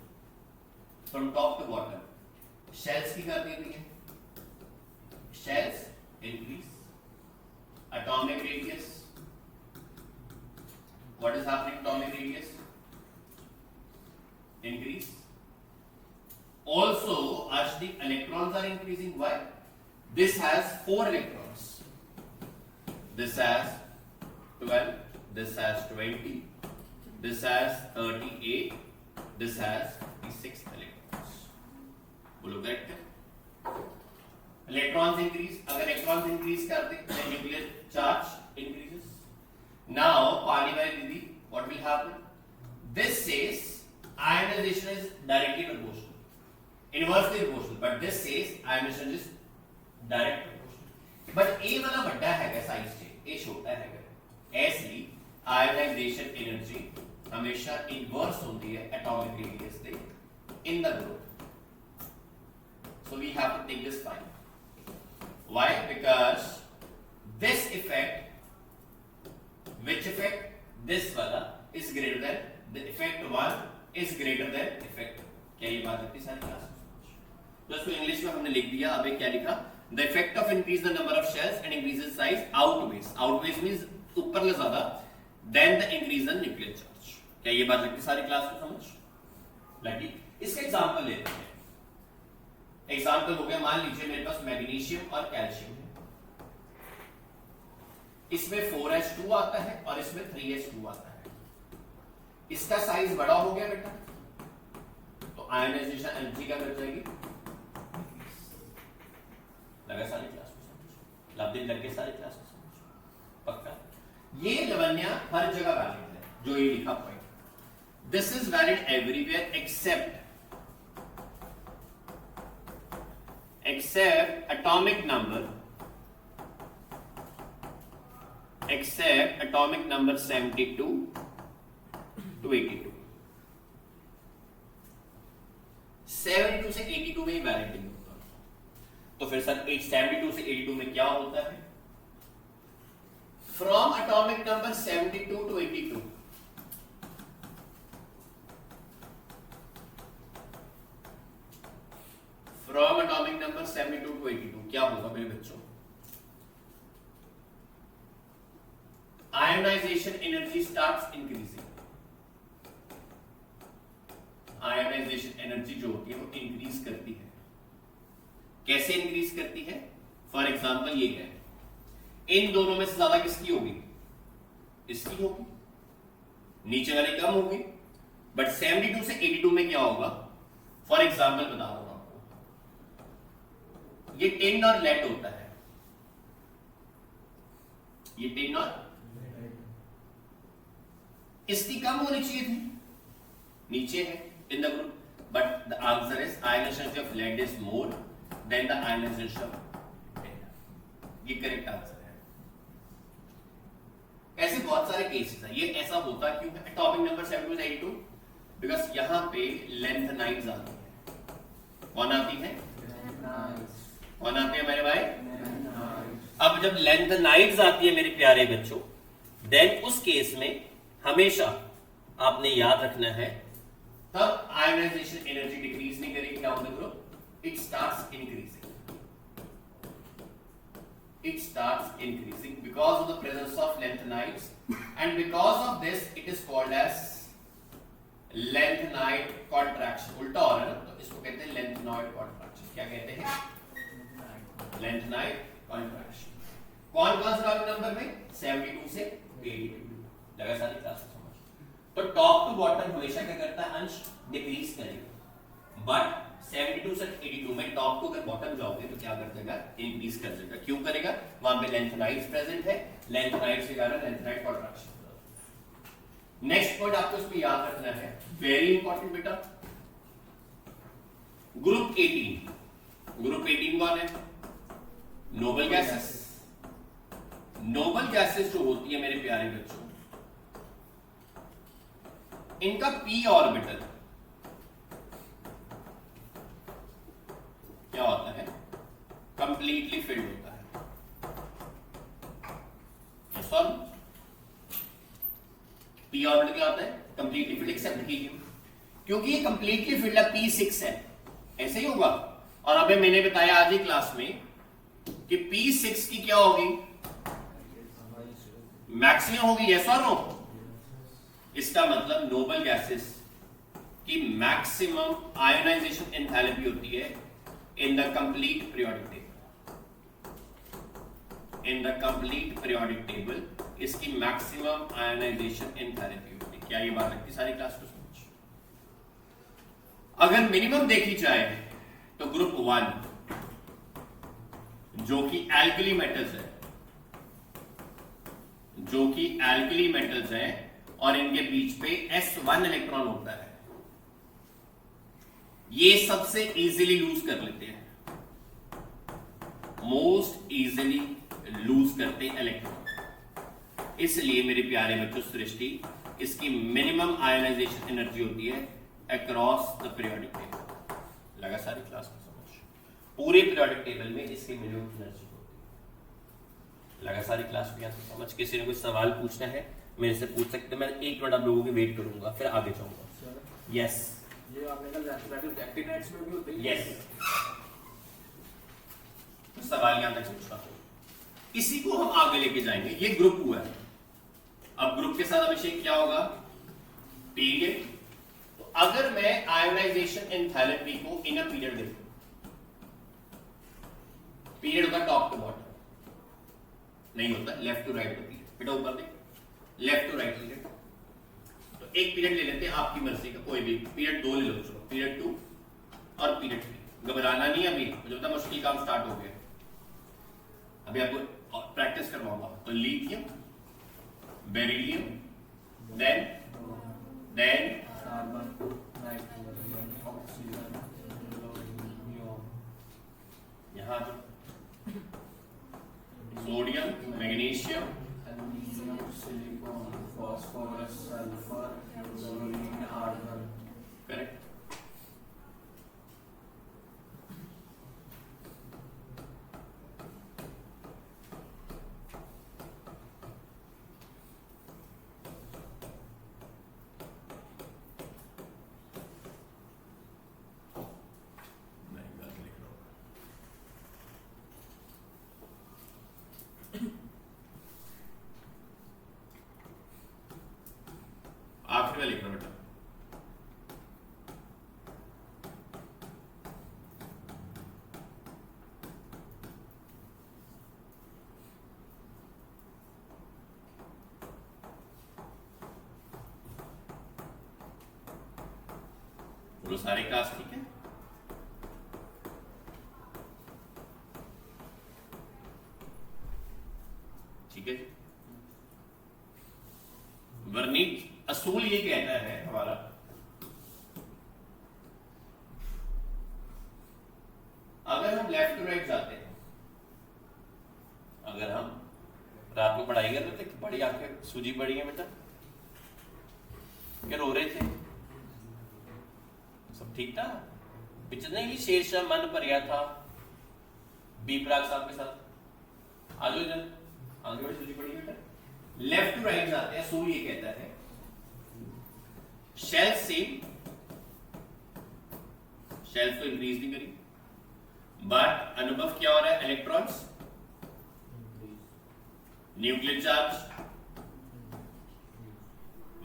from top to bottom, shells की कर देती है, shells increase, atomic radius, what is happening? Atomic radius increase, Also, as the electrons are increasing, why? This has 4 electrons. This has 12. This has 20. This has 38. This has the 6 electrons. बोलो करेक्ट है? Electrons increase. अगर electrons increase करते हैं, then nuclear charge increases. Now, पानी वाली दीदी, what will happen? This says ionization is directly proportional, inversely proportional, but this says ionization is direct proportional. But A वाला बड़ा है क्या साइज से? A छोटा है क्या? ऐसी ionization energy हमेशा inverse होती है atomic radius से in the group. So we have to take this fine. Why? Because this effect, which effect? This वाला is greater than the effect 1 is greater than effect. क्या ये बात अपनी सारी क्लास में? दोस्तों इंग्लिश में हमने लिख दिया. अब क्या लिखा? The effect of increase the number of shells and increases size outweighs. Outweighs means ऊपर ले ज्यादा than the increase in nuclear charge. क्या ये बात लगती सारी क्लास में समझ लगी? इसका एग्जांपल लेते हैं. एग्जांपल हो गया, मान लीजिए मेरे पास मैग्नीशियम और कैल्शियम है. इसमें 4H2 आता है और इसमें 3H2 आता है. इसका साइज बड़ा हो गया बेटा, तो आयनाइजेशन एनर्जी क्या कर जाएगी? लगा सारी क्लास में समझ? दिन लग गए सारी क्लास में समझ? पक्का? ये लवन्या हर जगह वैलिड है जो ये लिखा point. This is valid everywhere except atomic number 72 to 82. 72 से 82 में ही वैलिड नहीं होता. तो फिर सर 72 से 82 में क्या होता है? From atomic number 72 to 82 from atomic number 72 to 82 क्या होगा मेरे बच्चों? Ionisation energy starts increasing. Ionisation energy जो होती है वो इंक्रीज करती है. कैसे इंक्रीज करती है? फॉर एग्जांपल ये है, इन दोनों में से ज्यादा किसकी होगी? इसकी होगी. नीचे वाले कम होगी. बट 72 से 82 में क्या होगा? फॉर एग्जांपल बता रहा हूं आपको, ये टिन और लेड होता है. ये टिन और इसकी कम होनी चाहिए थी, नीचे है in the group, but the answer is ionization of lead is more than the ionization of tin. ये करेक्ट आंसर है. ऐसे बहुत सारे केसेस हैं. ये ऐसा होता क्यों है? एटॉमिक नंबर 72 से 82 बिकॉज यहां पे लेंथनाइड्स आती है. कौन आती है? कौन आते हैं मेरे भाई? अब जब लेंथनाइड्स आती है मेरे प्यारे बच्चों, देन उस केस में हमेशा आपने याद रखना है, तब आयोनाइजेशन एनर्जी डिक्रीज नहीं करेगी down the group, it starts increasing. It starts increasing because of the presence of lanthanides, and because of this it is called as lanthanide contraction. उल्टा हो रहा है ना, तो इसको कहते हैं lanthanoid contraction. क्या कहते हैं? lanthanide contraction. कौन कौन सा नंबर में? 72 से 82. लगा सारी क्लास समझ? तो टॉप टू बॉटम हमेशा क्या करता है? अंश डिक्रीज करेगा. बट 72 से 82 में टॉप टू अगर बॉटम जाओगे तो क्या कर देगा? इंक्रीज कर देगा. क्यों करेगा? वहां पे लेंथनाइड्स प्रेजेंट है. लेंथनाइड्स के कारण लेंथनाइड कॉन्ट्रैक्शन. नेक्स्ट पॉइंट आपको इसमें याद रखना है, वेरी इंपॉर्टेंट बेटा. ग्रुप 18. ग्रुप 18 कौन है? Noble gases. नोबल गैसेस जो होती है मेरे प्यारे बच्चों, इनका p ऑर्बिटल क्या होता है? कंप्लीटली फिल्ड होता है. सॉरी, p ऑर्बिटल क्या होता है? Completely filled except helium. क्योंकि ये कंप्लीटली फिल्ड है, p6 है. ऐसे ही होगा. और अभी मैंने बताया आज ही क्लास में कि p6 की क्या होगी? मैक्सिमम होगी. यस और नो? इसका मतलब नोबल गैसेस कि मैक्सिमम आयोनाइजेशन एंथैल्पी होती है in the complete periodic table. In the complete periodic table इसकी मैक्सिमम आयोनाइजेशन एंथैल्पी होती है। क्या ये बात लगती सारी क्लास को समझ? अगर मिनिमम देखी जाए तो ग्रुप 1 जो कि एल्कली मेटल्स है, जो कि एल्कली मेटल्स है और इनके बीच पे s1 इलेक्ट्रॉन होता है, ये सबसे इजीली लूज कर लेते हैं, मोस्ट इजीली लूज करते हैं इलेक्ट्रॉन। इसलिए मेरे प्यारे बच्चों सृष्टि इसकी मिनिमम आयोनाइजेशन एनर्जी होती है अक्रॉस द पीरियोडिक टेबल। लगा सारी क्लास को समझ? पूरे पीरियोडिक टेबल में इसकी मिनिमम एनर्जी होती है। लगा सारी क्लास को यहाँ समझ? किसी ने कोई सवाल पूछना है मेरे से पूछ सकते हैं। मैं 1 मिनट आप लोगों की वेट करूंगा फिर आगे जाऊंगा। यस ये आपने कहा एक्टिनेट्स में भी होते हैं। यस सवाल यहां तक पूछा, इसी को हम आगे लेके जाएंगे। ये ग्रुप हुआ है। अब ग्रुप के साथ अभिषेक क्या होगा? पीरियड। तो अगर मैं आयोनाइजेशन एंथैल्पी को इन अ पीरियड देखूं, पीरियड होगा टॉप टू बॉटम, नहीं होता लेफ्ट टू राइट का पीरियड। बेटा ऊपर देख, लेफ्ट टू राइट पीरियड। तो एक पीरियड ले लेते हैं आपकी मर्जी का, कोई भी पीरियड 2 ले लो, चलो पीरियड 2 और पीरियड 3। घबराना नहीं अभी, मुझे पता मुश्किल काम स्टार्ट हो गया, अभी आपको प्रैक्टिस करवाऊंगा। तो lithium, beryllium, then carbon, nitrogen, oxygen, neon, यहां sodium, magnesium, aluminium, silicon, phosphorus, sulphur, chlorine, argon. Correct. आखिर में लिखना बेटा। बोलो सारी क्लास ठीक है? ठीक है। वर्णित असूल ये कहता है हमारा, अगर हम लेफ्ट टू राइट जाते हैं, अगर हम रात को पढ़ाई कर रहे थे, बड़ी आंखें सूजी पड़ी है बेटा, क्या रो रहे थे? सब ठीक था? पिक्चर नहीं शेरशाह मन भरिया था बी प्राग साहब के साथ। आ जाओ इधर, आगे बढ़, सूजी पड़ी बेटा। लेफ्ट टू राइट जाते हैं, असूल ये कहता है शेल सेम, शेल्स तो इंक्रीज नहीं करी, बट अनुभव क्या हो रहा है? इलेक्ट्रॉन्स, न्यूक्लियर चार्ज,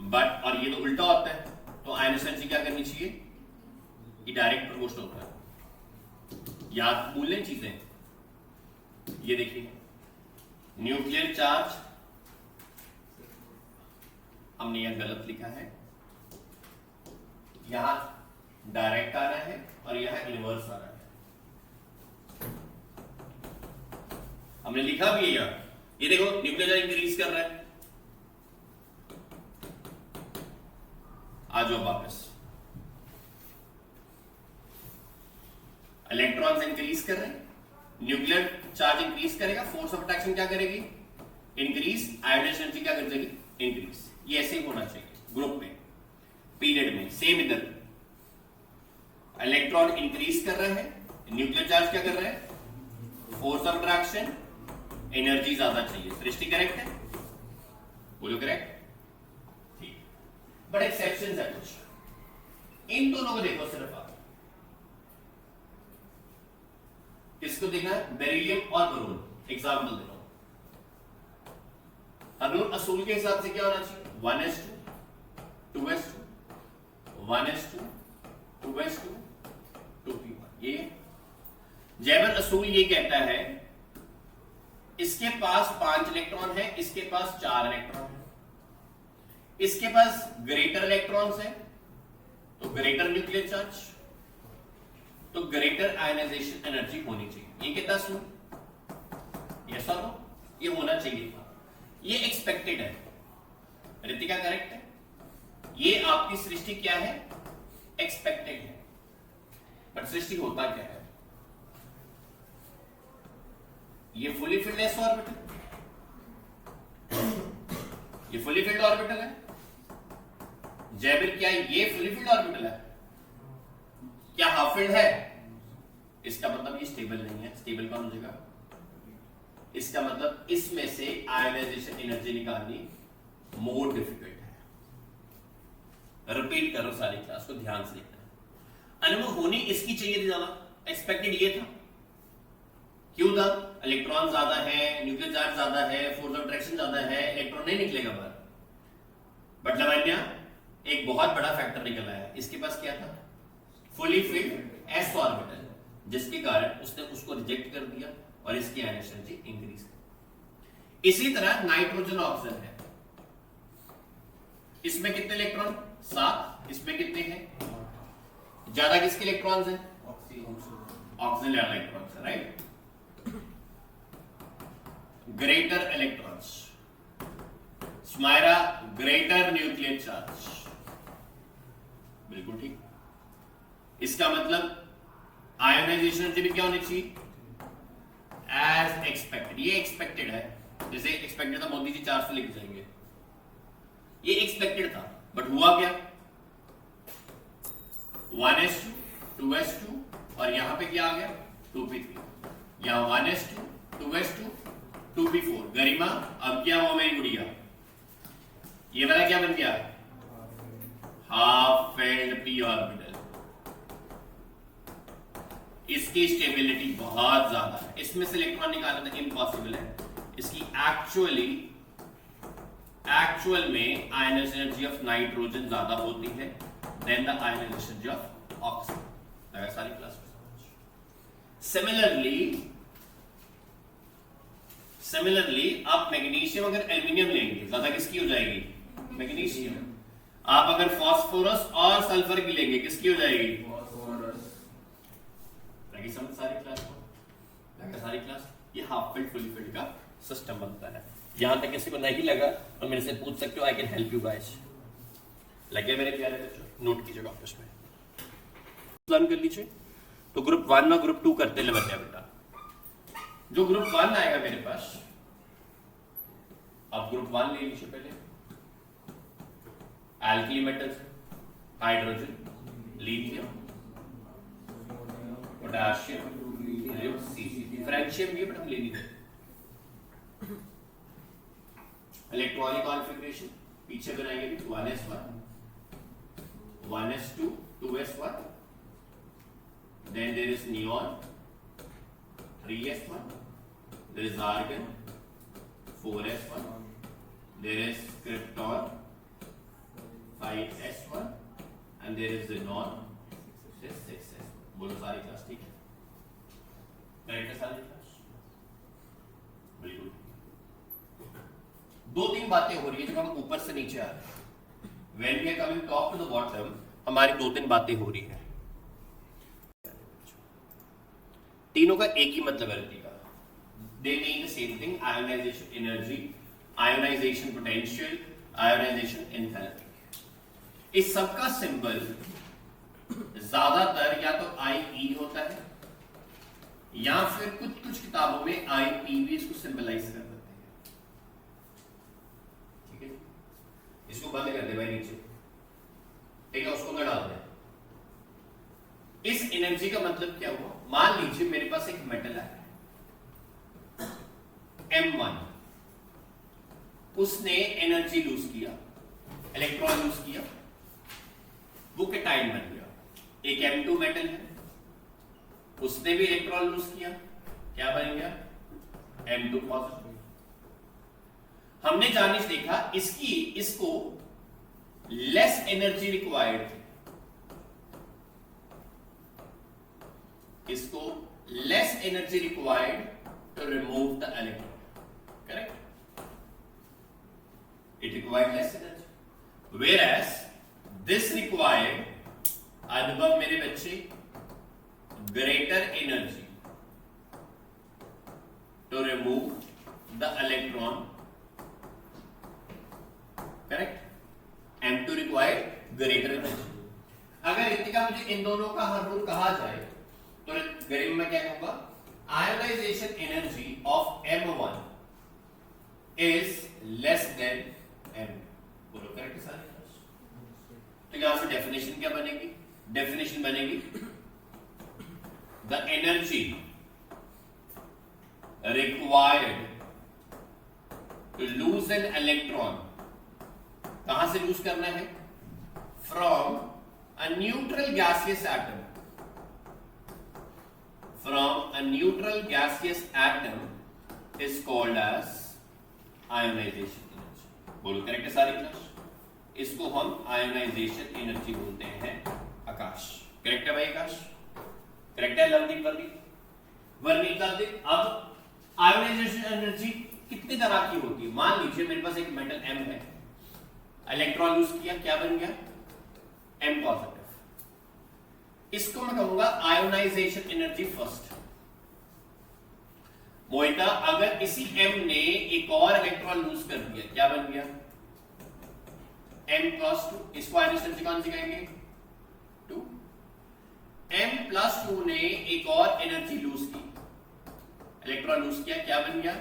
बट और ये तो उल्टा होता है, तो आयन एनर्जी क्या करनी चाहिए? ये डायरेक्ट प्रोपोर्शनल होता है। याद भूल लें चीजें। ये देखिए न्यूक्लियर चार्ज हमने यह गलत लिखा है, यहां डायरेक्ट आ रहा है और यहां इनवर्स आ रहा है। हमने लिखा भी है यहां, ये देखो न्यूक्लियर चार्ज इंक्रीज कर रहा है। आ जाओ वापस, इलेक्ट्रॉन्स इंक्रीज कर रहे हैं, न्यूक्लियर चार्ज इंक्रीज करेगा, फोर्स ऑफ अट्रैक्शन क्या करेगी? इंक्रीज, आयोनाइजेशन एनर्जी क्या कर जाएगी? इंक्रीज। ये ऐसे ही होना चाहिए ग्रुप में, पीरियड में सेम। इधर इलेक्ट्रॉन इंक्रीज कर रहा है, न्यूक्लियर चार्ज क्या कर रहा है? फोर्स ऑफ अट्रैक्शन, एनर्जी ज्यादा चाहिए। सृष्टि करेक्ट है? बोलो करेक्ट? ठीक। बट एक्सेप्शंस है कुछ, इन दोनों को देखो सिर्फ आप, किसको देखना है? बेरिलियम और बोरोन। एग्जाम्पल दे रहा हूं, हर असूल के हिसाब से क्या होना चाहिए? 1s2, 2s2, 1s2 2s2 2p1। ये जैबर असूल ये कहता है इसके पास 5 इलेक्ट्रॉन है, इसके पास 4 इलेक्ट्रॉन है, इसके पास ग्रेटर इलेक्ट्रॉन्स है तो ग्रेटर न्यूक्लियर चार्ज, तो ग्रेटर आयनाइजेशन एनर्जी होनी चाहिए। ये कितना सुन, यस और नो, ये होना चाहिए था, ये एक्सपेक्टेड है। रितिका करेक्ट है, ये आपकी सृष्टि क्या है, एक्सपेक्टेड है। बट सृष्टि होता क्या है, ये फुली फिल्ड एस ऑर्बिटल, ये फुली फिल्ड ऑर्बिटल है। जैबिर क्या ये फुली फिल्ड ऑर्बिटल है, क्या हाफ फिल्ड है? इसका मतलब ये स्टेबल नहीं है। स्टेबल कौन हो जाएगा? इसका मतलब इसमें से आयनाइजेशन एनर्जी निकालनी मोर डिफिकल्ट है। रिपीट करो सारी क्लास को, ध्यान से देखना। अनुभव होनी इसकी चाहिए थी ज्यादा, एक्सपेक्टेड ये था। क्यों था? इलेक्ट्रॉन ज्यादा है, न्यूक्लियर चार्ज ज्यादा है, फोर्स ऑफ अट्रैक्शन ज्यादा है, इलेक्ट्रॉन नहीं निकलेगा बाहर। बट लावण्या एक बहुत बड़ा फैक्टर निकल आया, इसके पास क्या था, फुली फिल्ड एस ऑर्बिटल, जिसके कारण उसने उसको रिजेक्ट कर दिया और इसकी आयनाइजेशन एनर्जी इंक्रीज कर। इसी तरह नाइट्रोजन ऑक्सीजन है, इसमें कितने इलेक्ट्रॉन, 7, इसमें कितने हैं, ज्यादा किसके इलेक्ट्रॉन्स हैं, ऑक्सीजन ज्यादा इलेक्ट्रॉन्स है, right. Greater electrons, Smaira greater nuclear charge, बिल्कुल ठीक। इसका मतलब आयोनाइजेशन एनर्जी भी क्या होनी चाहिए, एज एक्सपेक्टेड। ये एक्सपेक्टेड है, जैसे एक्सपेक्टेड था मोदी जी 400 लेके जाएंगे, ये एक्सपेक्टेड था। बट हुआ क्या, 1s2 2s2 और यहां पे क्या आ गया, 2p3। यहां 1s2 2s2 2p4। गरिमा अब क्या हुआ मेरी गुड़िया, ये वाला क्या बन गया, हाफ फिल्ड पी ऑर्बिटल। इसकी स्टेबिलिटी बहुत ज्यादा है, इसमें से इलेक्ट्रॉन निकालना इम्पॉसिबल है। इसकी एक्चुअल में आयनाइजेशन एनर्जी ऑफ नाइट्रोजन ज्यादा होती है then the ionisation energy of oxygen. अगर सारी क्लास सिमिलरली आप मैग्नीशियम अगर एल्यूमिनियम लेंगे ज्यादा किसकी हो जाएगी, मैग्नीशियम। आप अगर फास्फोरस और सल्फर की लेंगे किसकी हो जाएगी, समझ सारी क्लास को, सारी क्लास। ये हाफ फिल्ड फुली फिल्ड का सिस्टम बनता है। यहां तक किसी को नहीं लगा तो मेरे से पूछ सकते हो, I can help you guys. लगे मेरे प्यारे बच्चों, नोट कीजिएगा आपस में, प्लान कर लीजिए। तो ग्रुप 1 और ग्रुप 2 करते ले बेटा। जो ग्रुप 1 आएगा मेरे पास, आप ग्रुप 1 ले लीजिए पहले। Alkali metals, hydrogen, lithium, potassium, francium, ये बट हम ले नहीं रहे। इलेक्ट्रॉनिक कॉन्फ़िगरेशन पीछे बनाएंगे, 1s1 1s2 2s1, then there is neon 3s1, there is argon 4s1, there is krypton 5s1 and there is xenon 6s1। बोलो सारी क्लास ठीक है, करेक्ट है सारी क्लास, बिल्कुल। 2-3 बातें हो रही है जब हम ऊपर से नीचे आ रहे हैं। When we are coming top to the bottom, हमारी 2-3 बातें हो रही है। तीनों का एक ही मतलब है का, they mean the same thing, ionization energy, ionization potential, ionization enthalpy। इस सबका सिंबल ज्यादातर या तो IE होता है या फिर कुछ किताबों में IP भी इसको सिंबलाइज कर देते हैं। ठीक है, इसको बंद कर दे भाई नीचे, ठीक है, उसको अंदर डाल दे। इस एनर्जी का मतलब क्या हुआ, मान लीजिए मेरे पास एक मेटल है M1, उसने एनर्जी लूज किया, इलेक्ट्रॉन लूज किया, वो कैटायन बन गया। एक M2 मेटल है, उसने भी इलेक्ट्रॉन लूज किया, क्या बन गया, M2 पॉजिटिव। हमने जानिश देखा इसको लेस एनर्जी रिक्वायर्ड थी, इसको less energy required to remove the electron, correct, it required less energy, whereas this required, Anubhav मेरे बच्चे, greater energy to remove the electron, correct, M2 required greater energy. अगर इतनी मुझे इन दोनों का हर रूल कहा जाए तो गरीब में क्या कहूंगा, ionisation energy of M1 is less than M, बोलो करेक्ट सारे। तो यहां से डेफिनेशन क्या बनेगी, डेफिनेशन बनेगी the energy required to lose an electron, कहां से लूज करना है, from a neutral gaseous atom, from a neutral gaseous atom is called as ionization energy, बोलो करेक्ट है सारी क्लास, इसको हम आयोनाइजेशन एनर्जी बोलते हैं। आकाश करेक्ट है भाई, आकाश करेक्ट है, लवदीप वर्णित कर दे। अब आयोनाइजेशन एनर्जी कितनी तरह की होती है, मान लीजिए मेरे पास एक मेटल M है, इलेक्ट्रॉन यूज किया, क्या बन गया, M पॉजिटिव, इसको मैं कहूंगा आयोनाइजेशन एनर्जी फर्स्ट। मोहिता अगर इसी M ने एक और इलेक्ट्रॉन लूज कर दिया, क्या बन गया, M+2, इसको आयोनाइजेशन एनर्जी कौन सी कहेंगे, 2। M+2 ने एक और एनर्जी लूज की, इलेक्ट्रॉन लूज किया, क्या बन गया,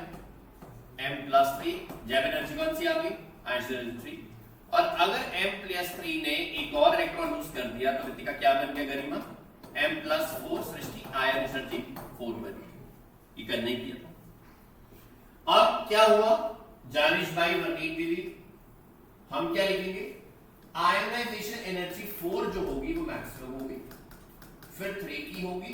M+3, जब एनर्जी कौन सी आ गई, आयोनाइजेशन एनर्जी 3। और अगर M+3 ने एक और इलेक्ट्रॉन लूज कर दिया तो रितिका क्या बन गया गरिमा, M+4, सृष्टि आयोनाइजेशन एनर्जी 4 बन गई। ये करने किया था। अब क्या हुआ, जानिश भाई, वर्णित दीदी, हम क्या लिखेंगे, आयोनाइजेशन एनर्जी 4 जो होगी वो मैक्सिमम होगी, फिर 3 की होगी,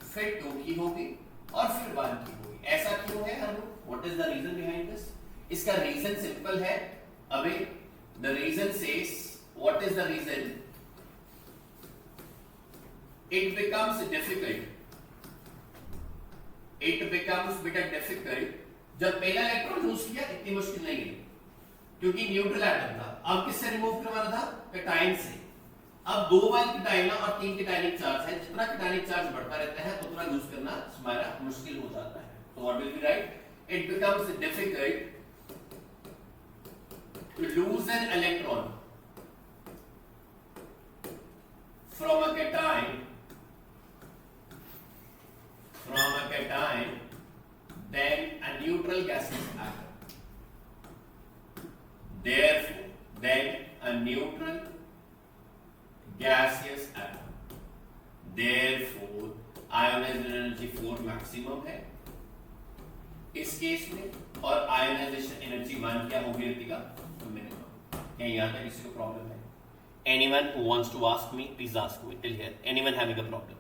फिर 2 की होगी और फिर 1 की होगी। ऐसा क्यों है हर लोग, what is the reason behind this, इसका रीजन सिंपल है। अबे the reason says, what is the reason, it becomes difficult, it becomes bit difficult, जब पहला इलेक्ट्रॉन लूज किया इतनी मुश्किल नहीं है क्योंकि न्यूट्रल एटम था, अब किससे रिमूव करवाना था, कैटायन से। अब 2 बार कैटायन और 3 कैटायनिक चार्ज है, जितना कैटायनिक चार्ज बढ़ता रहता है उतना लूज करना हमारा मुश्किल हो जाता है। तो what will be right, it becomes difficult to lose an electron from a cation than a neutral gaseous atom. Therefore, then a neutral gaseous atom. Therefore, ionization energy 4 maximum है इस केस में, और ionization energy 1 क्या होगी रितिका, क्या यहाँ तक किसी को प्रॉब्लम है? Anyone who wants to ask me, please ask me till here. Anyone having a problem?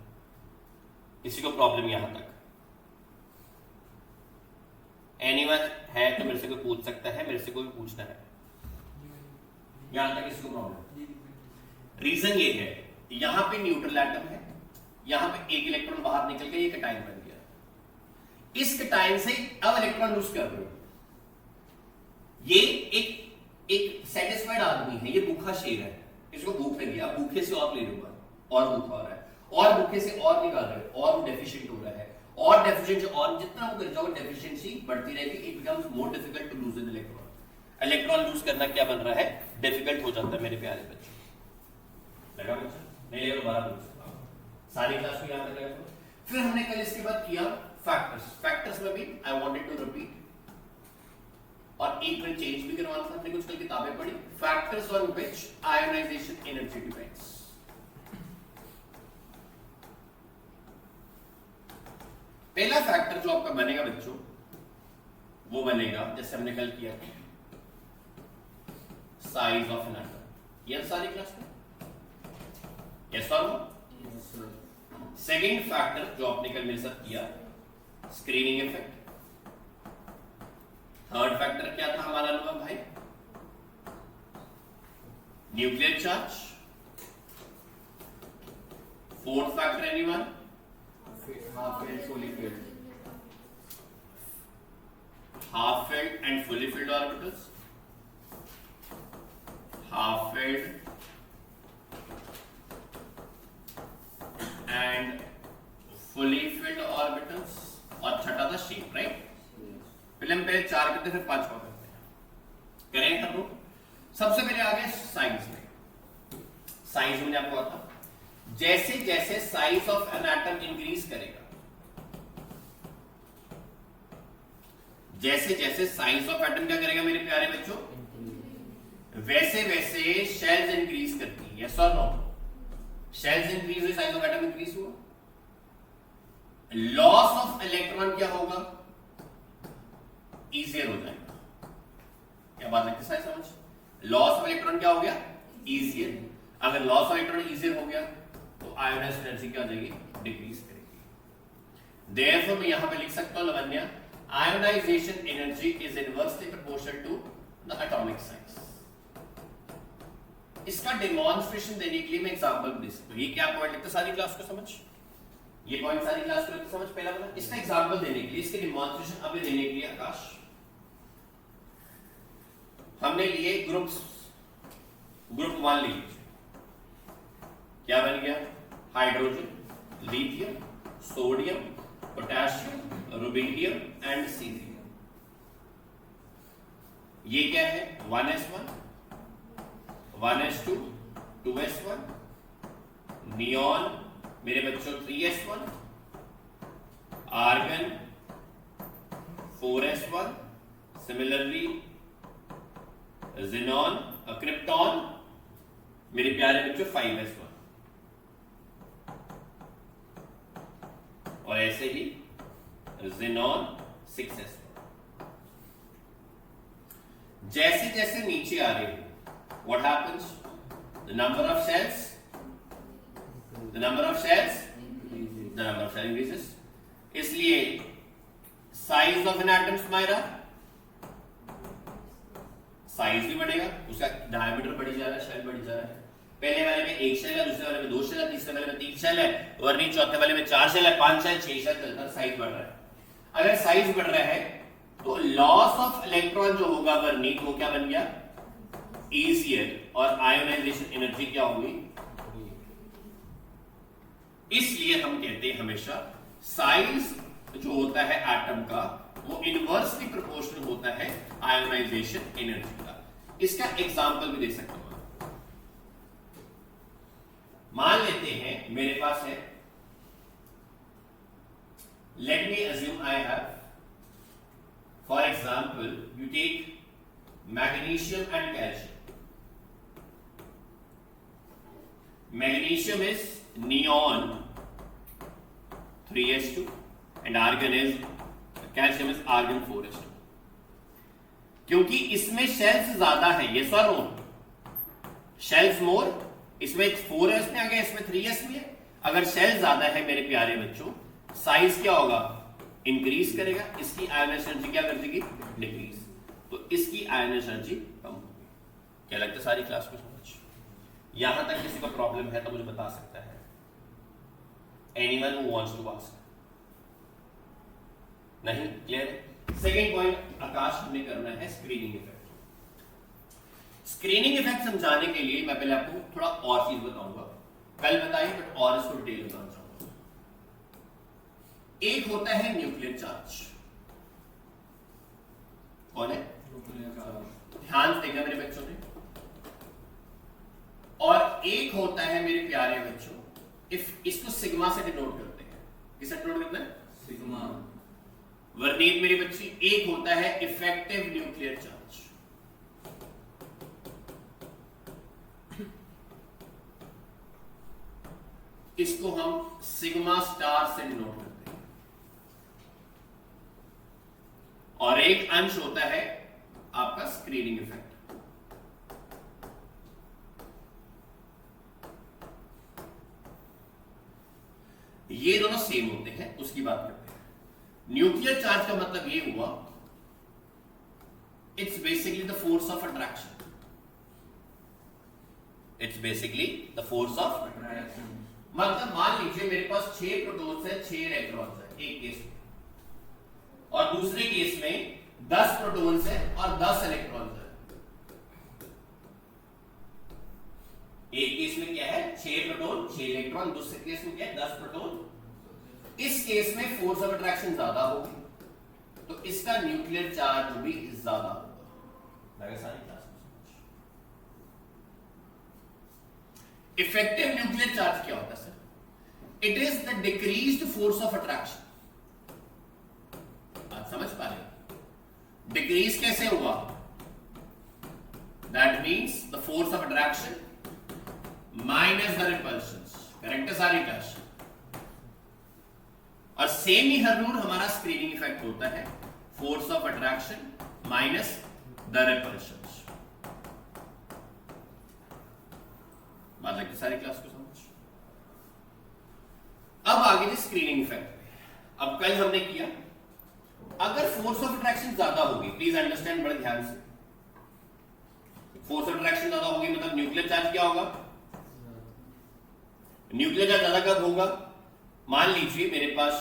किसी को प्रॉब्लम यहाँ तक? Anyone है तो मेरे से कोई पूछ सकता है, मेरे से कोई पूछना है। यहाँ तक किसी को प्रॉब्लम? रीजन ये है, यहाँ पे न्यूट्रल एटम है, यहाँ पे एक इलेक्ट्रॉन बाहर निकल के ये कैटायन बन गया, इस कैटायन से अब इलेक्ट्रॉन लूज कर रहे हो। ये एक सेटिस्फाइड आदमी है, ये भूखा शेर है, इसको भूख लगी, अब भूखे से और ले लूंगा, और भूखा हो रहा है, और भूखे से और निकाल रहे हो, और डेफिशिएंट हो रहा है, और डेफिशिएंट, और जितना वो कर जाओ डेफिशिएंसी बढ़ती रहेगी, it becomes more difficult to lose an electron. Electron lose करना क्या बन रहा है, डिफिकल्ट हो जाता है मेरे प्यारे बच्चे। लगा बच्चा, नहीं लगा दोबारा पूछ, सारी क्लास को याद रखा। फिर हमने कल इसके बाद किया फैक्टर्स में भी आई वांटेड टू रिपीट, और एक मिनट चेंज भी करवाना था, हमने कुछ कल किताबें पढ़ी, factors on which ionisation energy depends. पहला फैक्टर जो आपका बनेगा बच्चों, वो बनेगा जैसे हमने कल किया साइज ऑफ एन एटम। ये सारी क्लास में यस और नो। सेकेंड फैक्टर जो आपने कल मेरे साथ किया, स्क्रीनिंग इफेक्ट। थर्ड फैक्टर क्या था हमारा अनुभव भाई, nuclear charge. Fourth factor anyone, half filled, fully filled. Half filled and fully filled orbitals. Half filled and fully filled orbitals. और छठा था शेप, राइट? पहले हम 4 करते फिर 5 करते हैं, करेंगे हम लोग। सबसे पहले आ गए साइज में। साइज में आपको आता, जैसे जैसे size of an atom increase करेगा, जैसे जैसे साइज ऑफ एटम क्या करेगा मेरे प्यारे बच्चों, वैसे वैसे शेल्स इंक्रीज करती है। यस और नो? शेल्स इंक्रीज हुई, साइज ऑफ एटम इंक्रीज हुआ। लॉस ऑफ इलेक्ट्रॉन क्या होगा, इजियर हो जाएगा। क्या बात लगती है समझ? लॉस ऑफ इलेक्ट्रॉन क्या हो गया, इजियर। अगर लॉस ऑफ इलेक्ट्रॉन इजियर हो गया तो आयोनाइज्ड एनर्जी क्या हो जाएगी, डिक्रीज करेगी। देयरफॉर मैं यहां पे लिख सकता हूं Lavanya, ionization energy is inversely proportional to the atomic size. इसका डेमोन्स्ट्रेशन देने के लिए मैं एग्जांपल दे सकता हूं। ये क्या पॉइंट लिखते सारी क्लास को समझ, ये पॉइंट सारी क्लास को लिखते समझ। पहला वाला इसका एग्जांपल देने के लिए, इसके डेमोन्स्ट्रेशन अभी देने के लिए आकाश हमने लिए ग्रुप 1 लिए। क्या बन गया, hydrogen, lithium, sodium, potassium, rubidium and caesium. ये क्या है, 1s1, 1s2, 2s1, नियॉन मेरे बच्चों 3s1, argon 4s1, similarly xenon, krypton मेरे प्यारे बच्चों 5s1, और ऐसे ही ज़ेनॉन 6s1। जैसे जैसे नीचे आ रहे हो, what happens? The number of shells increases. इसलिए size of an atom Myra, size भी बढ़ेगा, उसका डायमीटर बढ़ी जा रहा है, शेल बढ़ी जा रहा है। पहले वाले में 1 शेल है, दूसरे वाले में 2 शेल है, तीसरे वाले में 3 शेल है, वर्निंग चौथे वाले में 4 शेल है, 5 शेल, 6 शेल चलता है, साइज बढ़ रहा है। अगर साइज बढ़ रहा है तो लॉस ऑफ इलेक्ट्रॉन जो होगा वर्निंग, वो क्या बन गया, इजियर, और आयोनाइजेशन एनर्जी क्या होगी। इसलिए हम कहते हैं हमेशा साइज जो होता है एटम का वो इनवर्सली प्रोपोर्शनल होता है आयोनाइजेशन एनर्जी का। इसका एग्जांपल भी दे सकता हूं। मान लेते हैं मेरे पास है, let me assume I have, for example you take magnesium and calcium. Magnesium is neon 3s2 and calcium is argon 4s2। क्योंकि इसमें शेल्स ज्यादा है, ये सर नो, शेल्स मोर, इसमें 4s में आ गया, इसमें 3s में है। अगर शेल ज्यादा है मेरे प्यारे बच्चों, साइज क्या होगा, इंक्रीज करेगा, इसकी आयोनाइजेशन एनर्जी क्या कर देगी, डिक्रीज। तो इसकी आयोनाइजेशन एनर्जी कम होगी। क्या लगता है सारी क्लास को समझ? यहां तक किसी को प्रॉब्लम है तो मुझे बता सकता है। Anyone who wants to ask? नहीं, क्लियर? सेकंड पॉइंट आकाश हमने करना है स्क्रीनिंग इफेक्ट। स्क्रीनिंग इफेक्ट समझाने के लिए मैं पहले आपको थोड़ा और चीज बताऊंगा, कल बताई बट और इसको डिटेल बताना चाहूंगा। एक होता है न्यूक्लियर चार्ज। कौन है? ध्यान से देखना मेरे बच्चों ने। और एक होता है मेरे प्यारे बच्चों, इसको सिग्मा से डिनोट करते हैं। किससे डिनोट करते हैं? सिग्मा। वर्नीत मेरे बच्चे, एक होता है इफेक्टिव न्यूक्लियर चार्ज। इसको हम सिग्मा स्टार से डिनोट करते हैं। और एक अंश होता है आपका स्क्रीनिंग इफेक्ट। ये दोनों सेम होते हैं, उसकी बात करते हैं। न्यूक्लियर चार्ज का मतलब ये हुआ, it's basically the force of attraction. It's basically the force of, मतलब मान लीजिए मेरे पास 6 प्रोटॉन्स है 6 इलेक्ट्रॉन्स है एक केस में, और दूसरे केस में 10 प्रोटॉन्स है और 10 इलेक्ट्रॉन्स है। एक केस में क्या है 6 प्रोटॉन 6 इलेक्ट्रॉन, दूसरे केस में क्या है 10 प्रोटॉन। इस केस में फोर्स ऑफ अट्रैक्शन ज्यादा होगी तो इसका न्यूक्लियर चार्ज भी ज्यादा होगा। लगा सारी क्लास में समझ। इफेक्टिव न्यूक्लियर चार्ज क्या होता है sir? It is the decreased force of attraction. आप समझ पा रहे? डिक्रीज कैसे हुआ? That means the force of attraction minus the repulsion. Correct है सारी क्लास। और सेम ही हर रूल हमारा स्क्रीनिंग इफेक्ट होता है, force of attraction minus the repulsion. बात लगती सारी क्लास को समझ। अब आगे जी स्क्रीनिंग इफेक्ट। अब कल हमने किया अगर फोर्स ऑफ अट्रैक्शन ज्यादा होगी, प्लीज अंडरस्टैंड बड़े ध्यान से, फोर्स ऑफ अट्रैक्शन ज्यादा होगी मतलब न्यूक्लियर चार्ज क्या होगा? न्यूक्लियर चार्ज ज्यादा कब होगा? मान लीजिए मेरे पास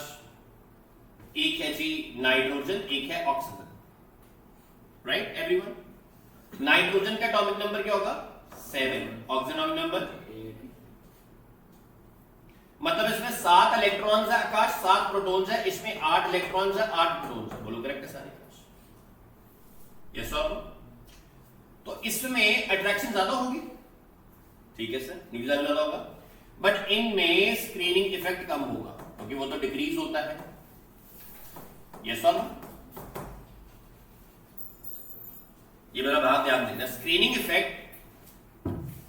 एक है जी नाइट्रोजन, एक है ऑक्सीजन, राइट एवरीवन? नाइट्रोजन का एटॉमिक नंबर क्या होगा? 7, ऑक्सीजन एटॉमिक नंबर, मतलब इसमें 7 इलेक्ट्रॉन्स है आकाश, 7 प्रोटॉन्स है, इसमें 8 इलेक्ट्रॉन्स है 8 प्रोटॉन्स है। बोलो करेक्ट है सारे? यस और नो? तो इसमें अट्रैक्शन ज्यादा होगी, ठीक है सर, न्यूक्लियर ज्यादा होगा, बट इनमें स्क्रीनिंग इफेक्ट कम होगा क्योंकि वो तो डिक्रीज होता है। यस और नो? ये मेरा बात ध्यान देना, स्क्रीनिंग इफेक्ट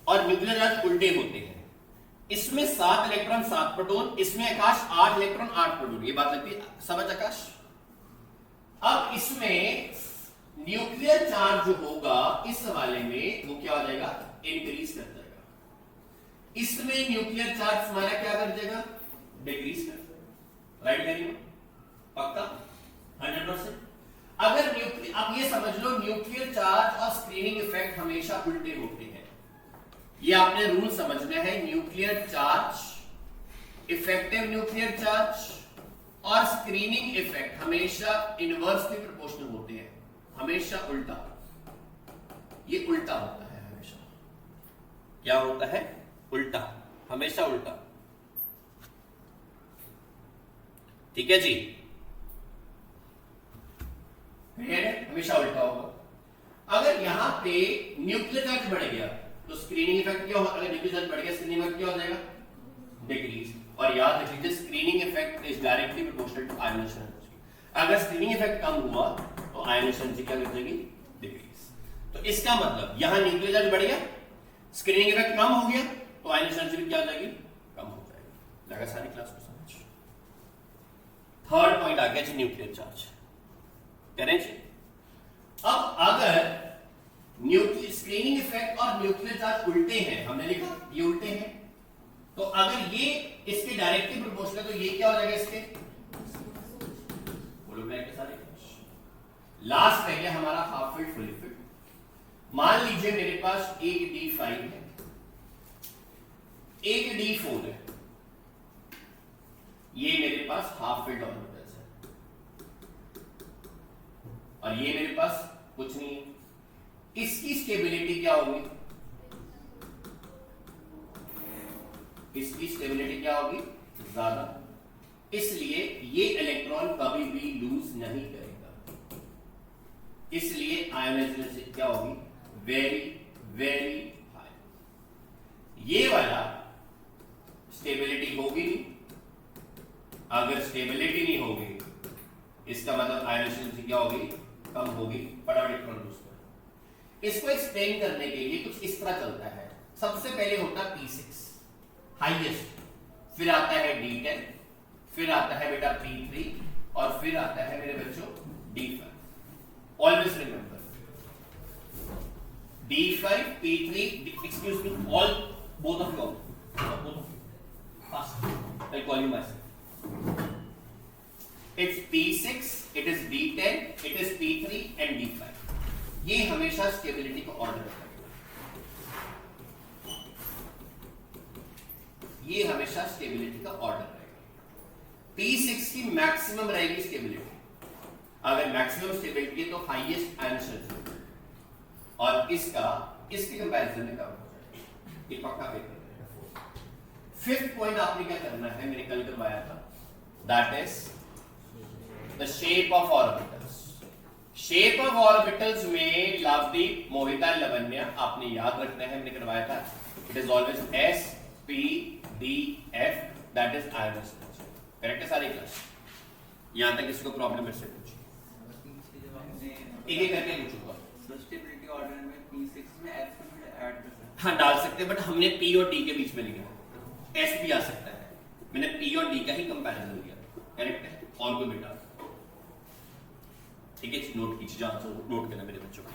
और न्यूक्लियर चार्ज उल्टे होते हैं। इसमें 7 इलेक्ट्रॉन 7 प्रोटॉन, इसमें आकाश 8 इलेक्ट्रॉन 8 प्रोटॉन। ये बात लगती है समझ आकाश? अब इसमें न्यूक्लियर चार्ज जो होगा इस वाले में वो क्या हो जाएगा? इंक्रीज कर जाएगा। इसमें न्यूक्लियर चार्ज हमारा क्या कर जाएगा? डिक्रीज कर जाएगा। राइट करिए पक्का 100%। अगर न्यूक्लियर, अब ये समझ लो न्यूक्लियर चार्ज और स्क्रीनिंग इफेक्ट हमेशा उल्टे होते हैं। ये आपने रूल समझना है। Nuclear charge, effective nuclear charge और स्क्रीनिंग इफेक्ट हमेशा इनवर्सली प्रोपोर्शनल होते हैं, हमेशा उल्टा। ये उल्टा होता है हमेशा। क्या होता है? उल्टा, हमेशा उल्टा। ठीक है जी, हमेशा उल्टा होगा। अगर यहां पे न्यूक्लियर चार्ज बढ़ गया तो स्क्रीनिंग इफेक्ट क्या होगा? अगर न्यूक्लियर चार्ज बढ़ गया स्क्रीनिंग इफेक्ट क्या हो जाएगा? डिक्रीज। और याद रख लीजिए screening effect is directly proportional to ionization energy. अगर स्क्रीनिंग इफेक्ट कम हुआ तो आयोनाइजेशन एनर्जी क्या कर जाएगी? डिक्रीज। तो इसका मतलब यहां न्यूक्लियर चार्ज बढ़ गया, स्क्रीनिंग इफेक्ट कम हो गया तो आयोनाइजेशन एनर्जी भी क्या हो जाएगी? कम हो जाएगी। लगा सारी क्लास को समझ। थर्ड पॉइंट आ गया जी न्यूक्लियर चार्ज। करें जी। अब अगर न्यूक्लियर स्क्रीनिंग इफेक्ट और न्यूक्लियर चार्ज उल्टे हैं, हमने लिखा ये उल्टे हैं, तो अगर ये इसके डायरेक्टली प्रोपोर्शनल है तो ये क्या हो जाएगा इसके? बोलो मैं के सारे। लास्ट रह गया हमारा हाफ फिल्ड फुली फिल्ड। मान लीजिए मेरे पास एक D5 है, एक D4 है, ये मेरे पास हाफ फिल्ड ऑर्बिटल्स है और ये मेरे पास कुछ नहीं है। इसकी स्टेबिलिटी क्या होगी? इसकी स्टेबिलिटी क्या होगी? ज्यादा। इसलिए ये इलेक्ट्रॉन कभी भी लूज नहीं करेगा, इसलिए आयोनाइजेशन क्या होगी? Very very high. ये वाला स्टेबिलिटी होगी नहीं। अगर स्टेबिलिटी नहीं होगी इसका मतलब आयोनाइजेशन क्या होगी? कम होगी। फटाफट इलेक्ट्रॉन लूज करेगा। इसको एक्सप्लेन करने के लिए कुछ इस तरह चलता है। सबसे पहले होता है P6 हाईएस्ट, फिर आता है D10, फिर आता है बेटा P3 और फिर आता है मेरे बच्चों D5। Always remember D5 P3, excuse me, all both of you, fast, I'll call you myself. It's P6, it is D10, it is P3 and D5. ये हमेशा स्टेबिलिटी को ऑर्डर रखता है। ये हमेशा स्टेबिलिटी का ऑर्डर रहेगा। P6 की मैक्सिमम रहेगी स्टेबिलिटी, अगर मैक्सिमम स्टेबिलिटी है तो हाईएस्ट आंसर, और इसके कंपैरिजन में कम हो जाएगा, ये पक्का पेपर रहेगा। फिफ्थ पॉइंट आपने क्या करना है, मैंने कल करवाया था, that is the shape of orbitals. Shape of orbitals में लवदीप, मोहिता, लवन्या आपने याद रखना है, मैंने करवाया था, it is always S P D F, that is iron structure. Correct है सारी क्लास? यहां तक किसी को प्रॉब्लम मेरे से पूछिए, एक एक करके पूछूंगा। स्टेबिलिटी ऑर्डर में P6 में S भी ऐड कर सकते हैं। हाँ डाल सकते हैं, बट हमने P और D के बीच में लिखा, S भी आ सकता है, मैंने P और D का ही कंपैरिजन लिया। करेक्ट है? और कोई बेटा ठीक है, नोट कीजिए, नोट करना मेरे बच्चों को।